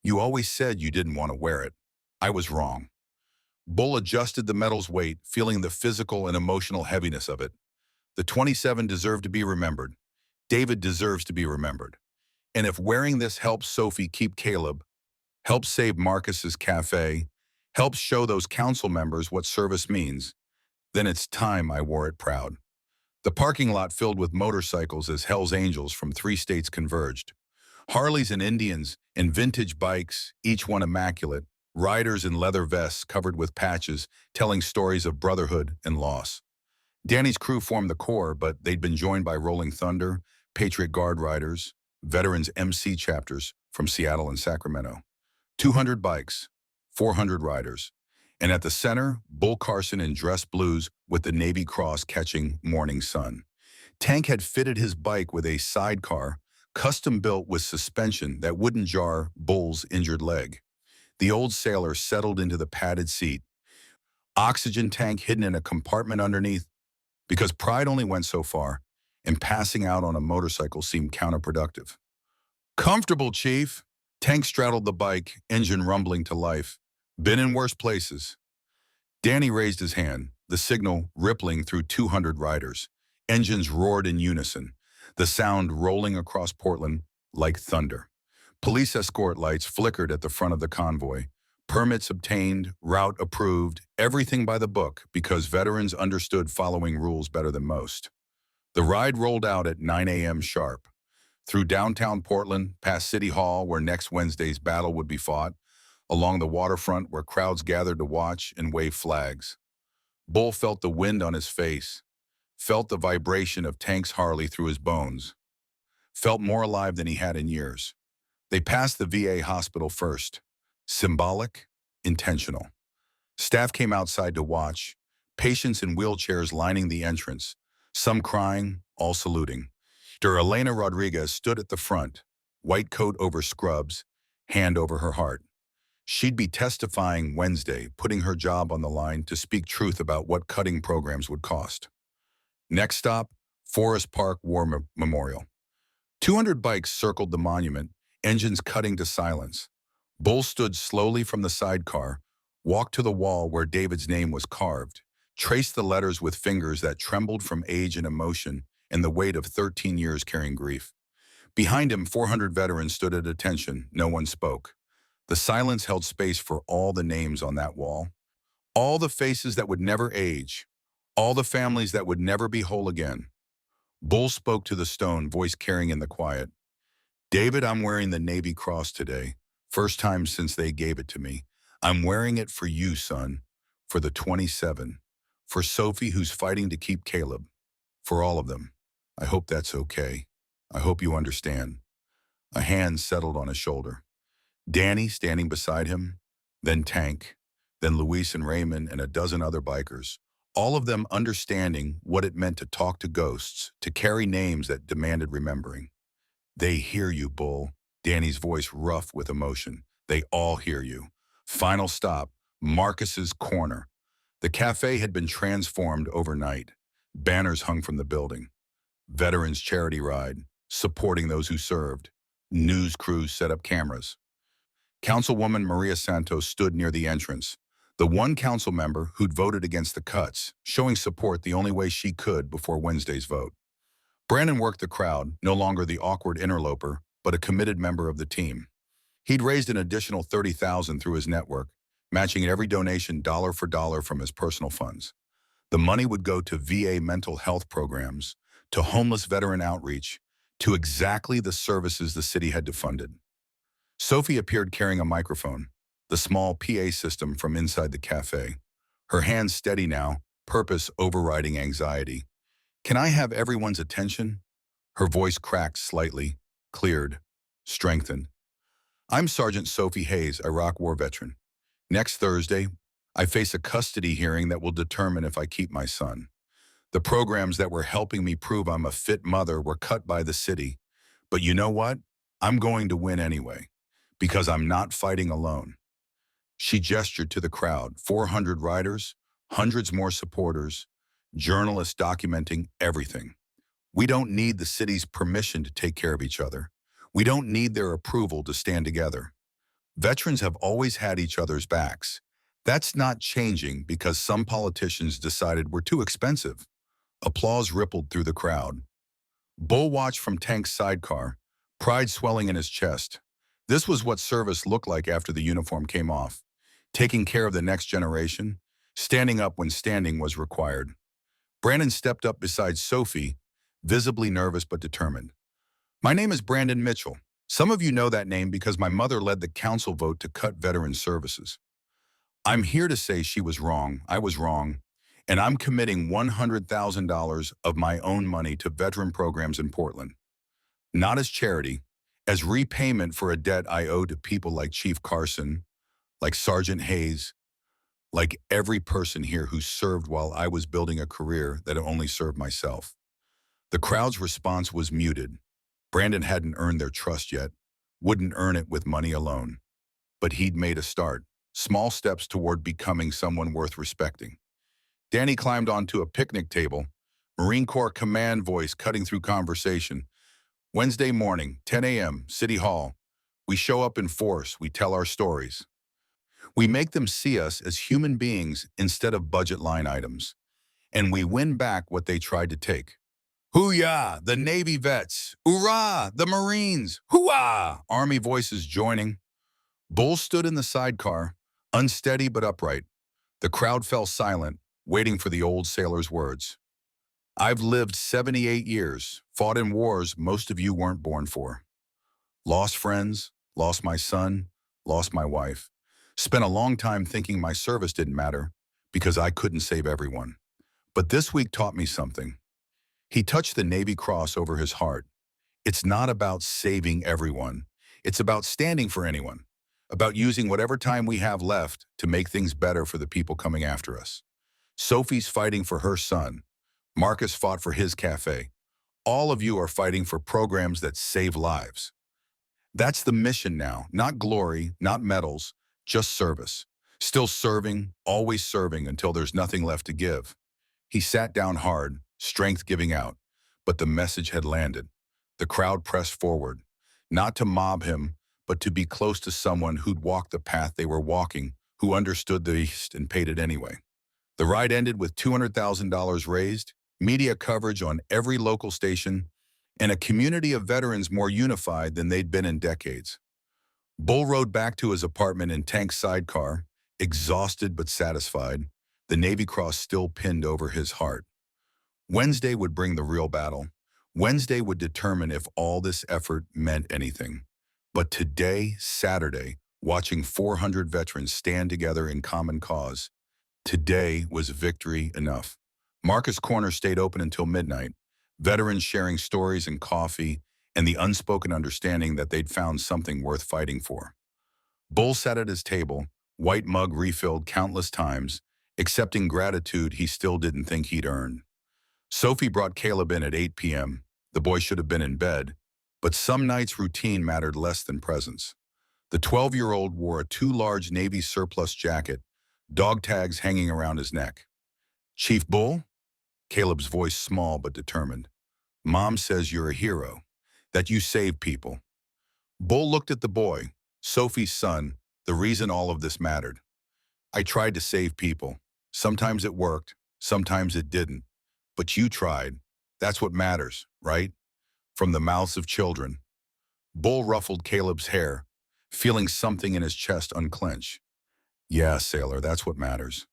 You always said you didn't want to wear it. I was wrong. Bull adjusted the medal's weight, feeling the physical and emotional heaviness of it. The 27 deserved to be remembered. David deserves to be remembered. And if wearing this helps Sophie keep Caleb, helps save Marcus's cafe, helps show those council members what service means, then it's time I wore it proud. The parking lot filled with motorcycles as Hells Angels from 3 states converged. Harleys and Indians and vintage bikes, each one immaculate, riders in leather vests covered with patches, telling stories of brotherhood and loss. Danny's crew formed the core, but they'd been joined by Rolling Thunder, Patriot Guard riders, Veterans MC chapters from Seattle and Sacramento. 200 bikes, 400 riders. And at the center, Bull Carson in dress blues with the Navy Cross catching morning sun. Tank had fitted his bike with a sidecar, custom built with suspension that wouldn't jar Bull's injured leg. The old sailor settled into the padded seat, oxygen tank hidden in a compartment underneath, because pride only went so far, and passing out on a motorcycle seemed counterproductive. Comfortable, Chief. Tank straddled the bike, engine rumbling to life. Been in worse places. Danny raised his hand, the signal rippling through 200 riders. Engines roared in unison, the sound rolling across Portland like thunder. Police escort lights flickered at the front of the convoy. Permits obtained, route approved, everything by the book because veterans understood following rules better than most. The ride rolled out at 9 a.m. sharp. Through downtown Portland, past City Hall where next Wednesday's battle would be fought, along the waterfront where crowds gathered to watch and wave flags. Bull felt the wind on his face, felt the vibration of Tank's Harley through his bones, felt more alive than he had in years. They passed the VA hospital first. Symbolic, intentional. Staff came outside to watch, patients in wheelchairs lining the entrance, some crying, all saluting. Elena Rodriguez stood at the front, white coat over scrubs, hand over her heart. She'd be testifying Wednesday, putting her job on the line to speak truth about what cutting programs would cost. Next stop, Forest Park Memorial. 200 bikes circled the monument, engines cutting to silence. Bull stood slowly from the sidecar, walked to the wall where David's name was carved, traced the letters with fingers that trembled from age and emotion and the weight of 13 years carrying grief. Behind him, 400 veterans stood at attention. No one spoke. The silence held space for all the names on that wall, all the faces that would never age, all the families that would never be whole again. Bull spoke to the stone, voice carrying in the quiet. David, I'm wearing the Navy Cross today. First time since they gave it to me. I'm wearing it for you, son. For the 27. For Sophie, who's fighting to keep Caleb. For all of them. I hope that's okay. I hope you understand. A hand settled on his shoulder. Danny standing beside him, then Tank, then Luis and Raymond and a dozen other bikers, all of them understanding what it meant to talk to ghosts, to carry names that demanded remembering. They hear you, Bull. Danny's voice rough with emotion. They all hear you. Final stop, Marcus's Corner. The cafe had been transformed overnight. Banners hung from the building. Veterans Charity Ride, supporting those who served. News crews set up cameras. Councilwoman Maria Santos stood near the entrance, the one council member who'd voted against the cuts, showing support the only way she could before Wednesday's vote. Brandon worked the crowd, no longer the awkward interloper, but a committed member of the team. He'd raised an additional $30,000 through his network, matching every donation dollar for dollar from his personal funds. The money would go to VA mental health programs, to homeless veteran outreach, to exactly the services the city had defunded. Sophie appeared carrying a microphone, the small PA system from inside the cafe. Her hands steady now, purpose overriding anxiety. Can I have everyone's attention? Her voice cracked slightly, cleared, strengthened. I'm Sergeant Sophie Hayes, Iraq War veteran. Next Thursday, I face a custody hearing that will determine if I keep my son. The programs that were helping me prove I'm a fit mother were cut by the city. But you know what? I'm going to win anyway, because I'm not fighting alone. She gestured to the crowd, 400 riders, hundreds more supporters, journalists documenting everything. We don't need the city's permission to take care of each other. We don't need their approval to stand together. Veterans have always had each other's backs. That's not changing because some politicians decided we're too expensive. Applause rippled through the crowd. Bull watched from Tank's sidecar, pride swelling in his chest. This was what service looked like after the uniform came off. Taking care of the next generation, standing up when standing was required. Brandon stepped up beside Sophie, visibly nervous but determined. My name is Brandon Mitchell. Some of you know that name because my mother led the council vote to cut veteran services. I'm here to say she was wrong, I was wrong, and I'm committing $100,000 of my own money to veteran programs in Portland. Not as charity, as repayment for a debt I owe to people like Chief Carson, like Sergeant Hayes, like every person here who served while I was building a career that only served myself. The crowd's response was muted. Brandon hadn't earned their trust yet, wouldn't earn it with money alone. But he'd made a start, small steps toward becoming someone worth respecting. Danny climbed onto a picnic table, Marine Corps command voice cutting through conversation. Wednesday morning, 10 a.m., City Hall. We show up in force, we tell our stories. We make them see us as human beings instead of budget line items. And we win back what they tried to take. Hoo-yah, the Navy vets. Hoorah, the Marines. Hoo-ah, Army voices joining. Bull stood in the sidecar, unsteady but upright. The crowd fell silent, waiting for the old sailor's words. I've lived 78 years, fought in wars most of you weren't born for. Lost friends, lost my son, lost my wife. Spent a long time thinking my service didn't matter because I couldn't save everyone. But this week taught me something. He touched the Navy Cross over his heart. It's not about saving everyone. It's about standing for anyone, about using whatever time we have left to make things better for the people coming after us. Sophie's fighting for her son. Marcus fought for his cafe. All of you are fighting for programs that save lives. That's the mission now. Not glory, not medals, just service. Still serving, always serving until there's nothing left to give. He sat down hard, strength giving out. But the message had landed. The crowd pressed forward, not to mob him, but to be close to someone who'd walked the path they were walking, who understood the East and paid it anyway. The ride ended with $200,000 raised, media coverage on every local station, and a community of veterans more unified than they'd been in decades. Bull rode back to his apartment in Tank's sidecar, exhausted but satisfied, the Navy Cross still pinned over his heart. Wednesday would bring the real battle. Wednesday would determine if all this effort meant anything. But today, Saturday, watching 400 veterans stand together in common cause, today was victory enough. Marcus Corner stayed open until midnight, veterans sharing stories and coffee, and the unspoken understanding that they'd found something worth fighting for. Bull sat at his table, white mug refilled countless times, accepting gratitude he still didn't think he'd earned. Sophie brought Caleb in at 8 p.m. The boy should have been in bed, but some nights routine mattered less than presence. The 12-year-old wore a too large Navy surplus jacket, dog tags hanging around his neck. "Chief Bull?" Caleb's voice small but determined. "Mom says you're a hero, that you save people." Bull looked at the boy, Sophie's son, the reason all of this mattered. "I tried to save people. Sometimes it worked, sometimes it didn't. But you tried. That's what matters, right?" From the mouths of children. Bull ruffled Caleb's hair, feeling something in his chest unclench. "Yeah, sailor, that's what matters."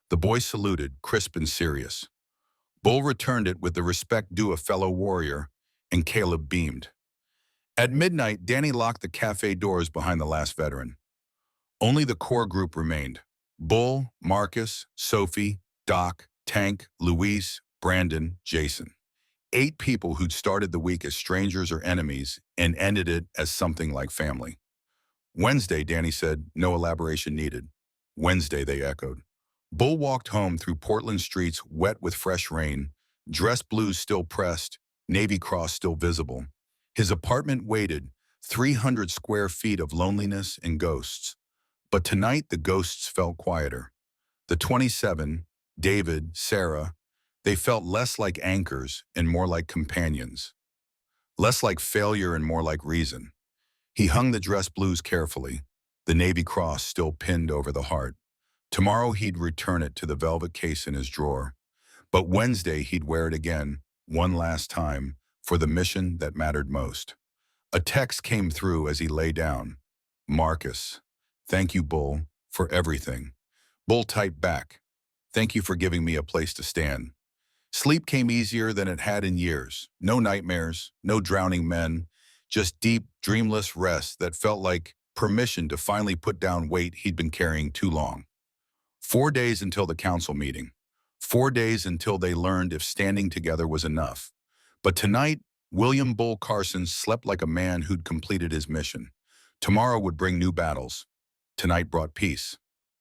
The boy saluted, crisp and serious. Bull returned it with the respect due a fellow warrior, and Caleb beamed. At midnight, Danny locked the cafe doors behind the last veteran. Only the core group remained. Bull, Marcus, Sophie, Doc, Tank, Luis, Brandon, Jason. 8 people who'd started the week as strangers or enemies and ended it as something like family. "Wednesday," Danny said, no elaboration needed. "Wednesday," they echoed. Bull walked home through Portland streets wet with fresh rain, dress blues still pressed, Navy Cross still visible. His apartment waited, 300 square feet of loneliness and ghosts. But tonight the ghosts felt quieter. The 27, David, Sarah, they felt less like anchors and more like companions. Less like failure and more like reason. He hung the dress blues carefully, the Navy Cross still pinned over the heart. Tomorrow he'd return it to the velvet case in his drawer. But Wednesday he'd wear it again, one last time, for the mission that mattered most. A text came through as he lay down. "Marcus, thank you, Bull, for everything." Bull typed back, "Thank you for giving me a place to stand." Sleep came easier than it had in years. No nightmares, no drowning men, just deep, dreamless rest that felt like permission to finally put down weight he'd been carrying too long. 4 days until the council meeting. 4 days until they learned if standing together was enough. But tonight, William Bull Carson slept like a man who'd completed his mission. Tomorrow would bring new battles. Tonight brought peace.